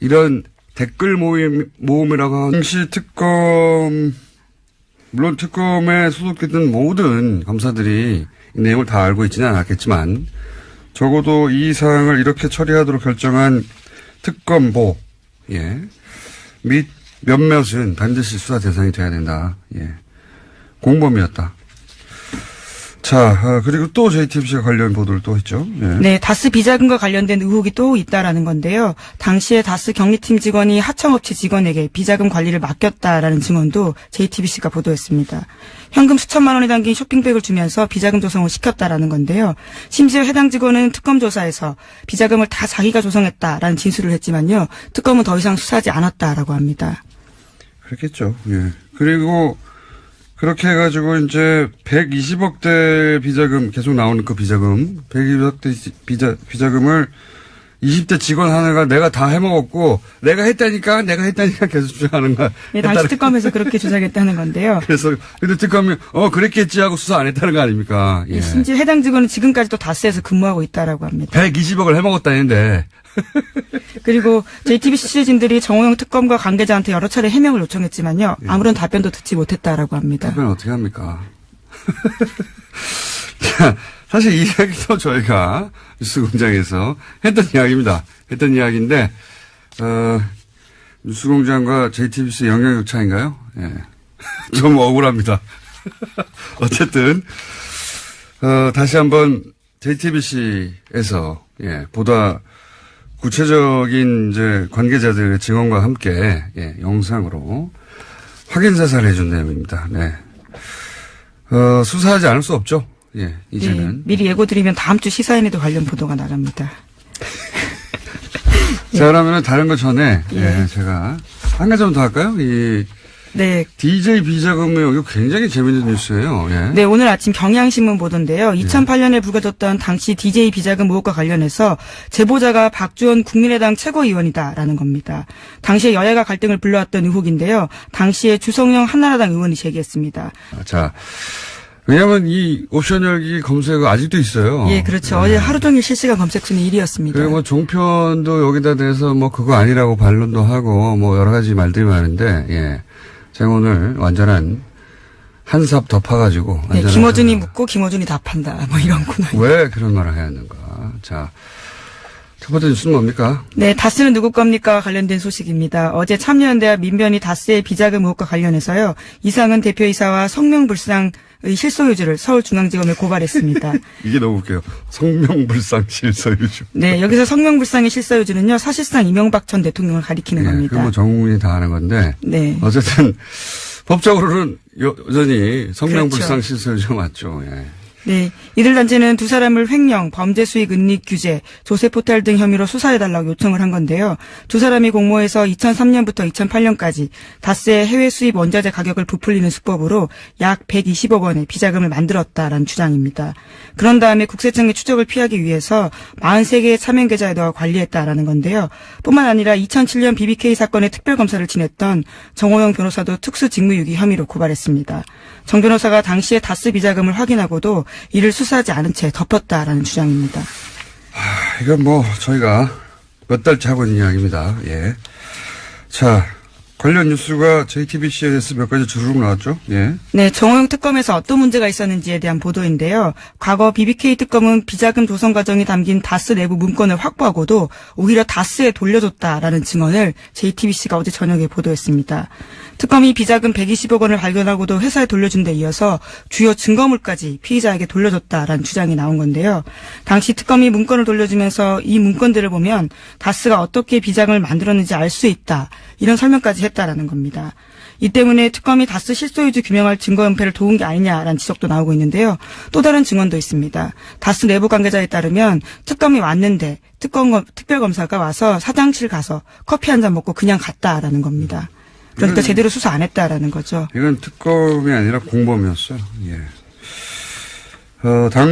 이런 댓글 모음이라고 하는 당시 특검, 물론 특검에 소속됐던 모든 검사들이 이 내용을 다 알고 있지는 않았겠지만 적어도 이 사항을 이렇게 처리하도록 결정한 특검보, 및 몇몇은 반드시 수사 대상이 돼야 된다. 공범이었다. 자, 그리고 또 JTBC가 관련 보도를 또 했죠. 네, 다스 비자금과 관련된 의혹이 또 있다라는 건데요. 당시에 다스 경리팀 직원이 하청업체 직원에게 비자금 관리를 맡겼다라는 증언도 JTBC가 보도했습니다. 현금 수천만 원이 담긴 쇼핑백을 주면서 비자금 조성을 시켰다라는 건데요. 심지어 해당 직원은 특검 조사에서 비자금을 다 자기가 조성했다라는 진술을 했지만요. 특검은 더 이상 수사하지 않았다라고 합니다. 그렇겠죠. 그리고 그렇게 해가지고 이제 120억대 비자금 계속 나오는 그 비자금 120억대 비자금을 20대 직원 하나가 내가 다 해먹었고 내가 했다니까 계속 주장하는 거야. 네, 당시 특검에서 그렇게 주장했다는 건데요. 그래서 근데 특검이 그랬겠지 하고 수사 안 했다는 거 아닙니까? 네, 심지어 해당 직원은 지금까지도 다스에서 근무하고 있다라고 합니다. 120억을 해먹었다는데. 그리고 JTBC 취재진들이 정호영 특검과 관계자한테 여러 차례 해명을 요청했지만요. 아무런 답변도 듣지 못했다라고 합니다. 답변 어떻게 합니까? 자, 사실 이 이야기도 저희가 뉴스공장에서 했던 이야기입니다. 했던 이야기인데 뉴스공장과 JTBC 영향력 차인가요? 좀 억울합니다. 어쨌든 다시 한번 JTBC에서 보다 구체적인 이제 관계자들의 증언과 함께 영상으로 확인 사살을 해준 내용입니다. 네. 수사하지 않을 수 없죠. 이제는. 네, 미리 예고드리면 다음 주 시사인에도 관련 보도가 나갑니다. 자, 그러면은 다른 거 전에 제가 한 가지 더 할까요? 네. DJ 비자금 의혹이 굉장히 재밌는 뉴스예요. 네, 오늘 아침 경향신문 보도인데요. 2008년에 불거졌던 당시 DJ 비자금 의혹과 관련해서 제보자가 박주원 국민의당 최고위원이다라는 겁니다. 당시에 여야가 갈등을 불러왔던 의혹인데요. 당시에 주성영 한나라당 의원이 제기했습니다. 자, 왜냐하면 이 옵션 열기 검색어 아직도 있어요. 예, 그렇죠. 어제 하루 종일 실시간 검색 순위 1위였습니다. 그리고 뭐 종편도 여기다 대해서 뭐 그거 아니라고 반론도 하고 뭐 여러 가지 말들이 많은데 제가 오늘 완전한 한삽 덮어가지고. 네, 김어준이 묻고 김어준이 답한다. 뭐 이런 코너. 왜 그런 말을 해야 하는가. 자, 첫 번째 뉴스는 뭡니까? 네, 다스는 누구 겁니까? 관련된 소식입니다. 어제 참여연대와 민변이 다스의 비자금 의혹과 관련해서요. 이상은 대표이사와 성명불상의 실소유주를 서울중앙지검에 고발했습니다. 이게 너무 웃겨요. 성명불상 실소유주. 네, 여기서 성명불상의 실소유주는요. 사실상 이명박 전 대통령을 가리키는 겁니다. 그건 뭐 전 국민이 다 아는 건데. 네. 어쨌든 법적으로는 여전히 성명불상 그렇죠. 실소유주가 맞죠. 네. 이들 단체는 두 사람을 횡령, 범죄 수익 은닉 규제, 조세 포탈 등 혐의로 수사해달라고 요청을 한 건데요. 두 사람이 공모해서 2003년부터 2008년까지 다스의 해외 수입 원자재 가격을 부풀리는 수법으로 약 120억 원의 비자금을 만들었다라는 주장입니다. 그런 다음에 국세청의 추적을 피하기 위해서 43개의 차명 계좌에 넣어 관리했다라는 건데요. 뿐만 아니라 2007년 BBK 사건의 특별검사를 지냈던 정호영 변호사도 특수직무유기 혐의로 고발했습니다. 정 변호사가 당시에 다스 비자금을 확인하고도 이를 수사하지 않은 채 덮었다라는 주장입니다. 이건 뭐 저희가 몇 달째 하고 있는 이야기입니다. 예. 자, 관련 뉴스가 JTBC에 대해서 몇 가지 주르륵 나왔죠? 예. 네, 정호영 특검에서 어떤 문제가 있었는지에 대한 보도인데요. 과거 BBK 특검은 비자금 조성 과정이 담긴 다스 내부 문건을 확보하고도 오히려 다스에 돌려줬다라는 증언을 JTBC가 어제 저녁에 보도했습니다. 특검이 비자금 120억 원을 발견하고도 회사에 돌려준 데 이어서 주요 증거물까지 피의자에게 돌려줬다라는 주장이 나온 건데요. 당시 특검이 문건을 돌려주면서 이 문건들을 보면 다스가 어떻게 비자금을 만들었는지 알 수 있다. 이런 설명까지 했다라는 겁니다. 이 때문에 특검이 다스 실소유주 규명할 증거 은폐를 도운 게 아니냐라는 지적도 나오고 있는데요. 또 다른 증언도 있습니다. 다스 내부 관계자에 따르면 특검이 왔는데 특별검사가 와서 사장실 가서 커피 한 잔 먹고 그냥 갔다라는 겁니다. 그러니까 제대로 수사 안 했다라는 거죠. 이건 특검이 아니라 공범이었어요. 예.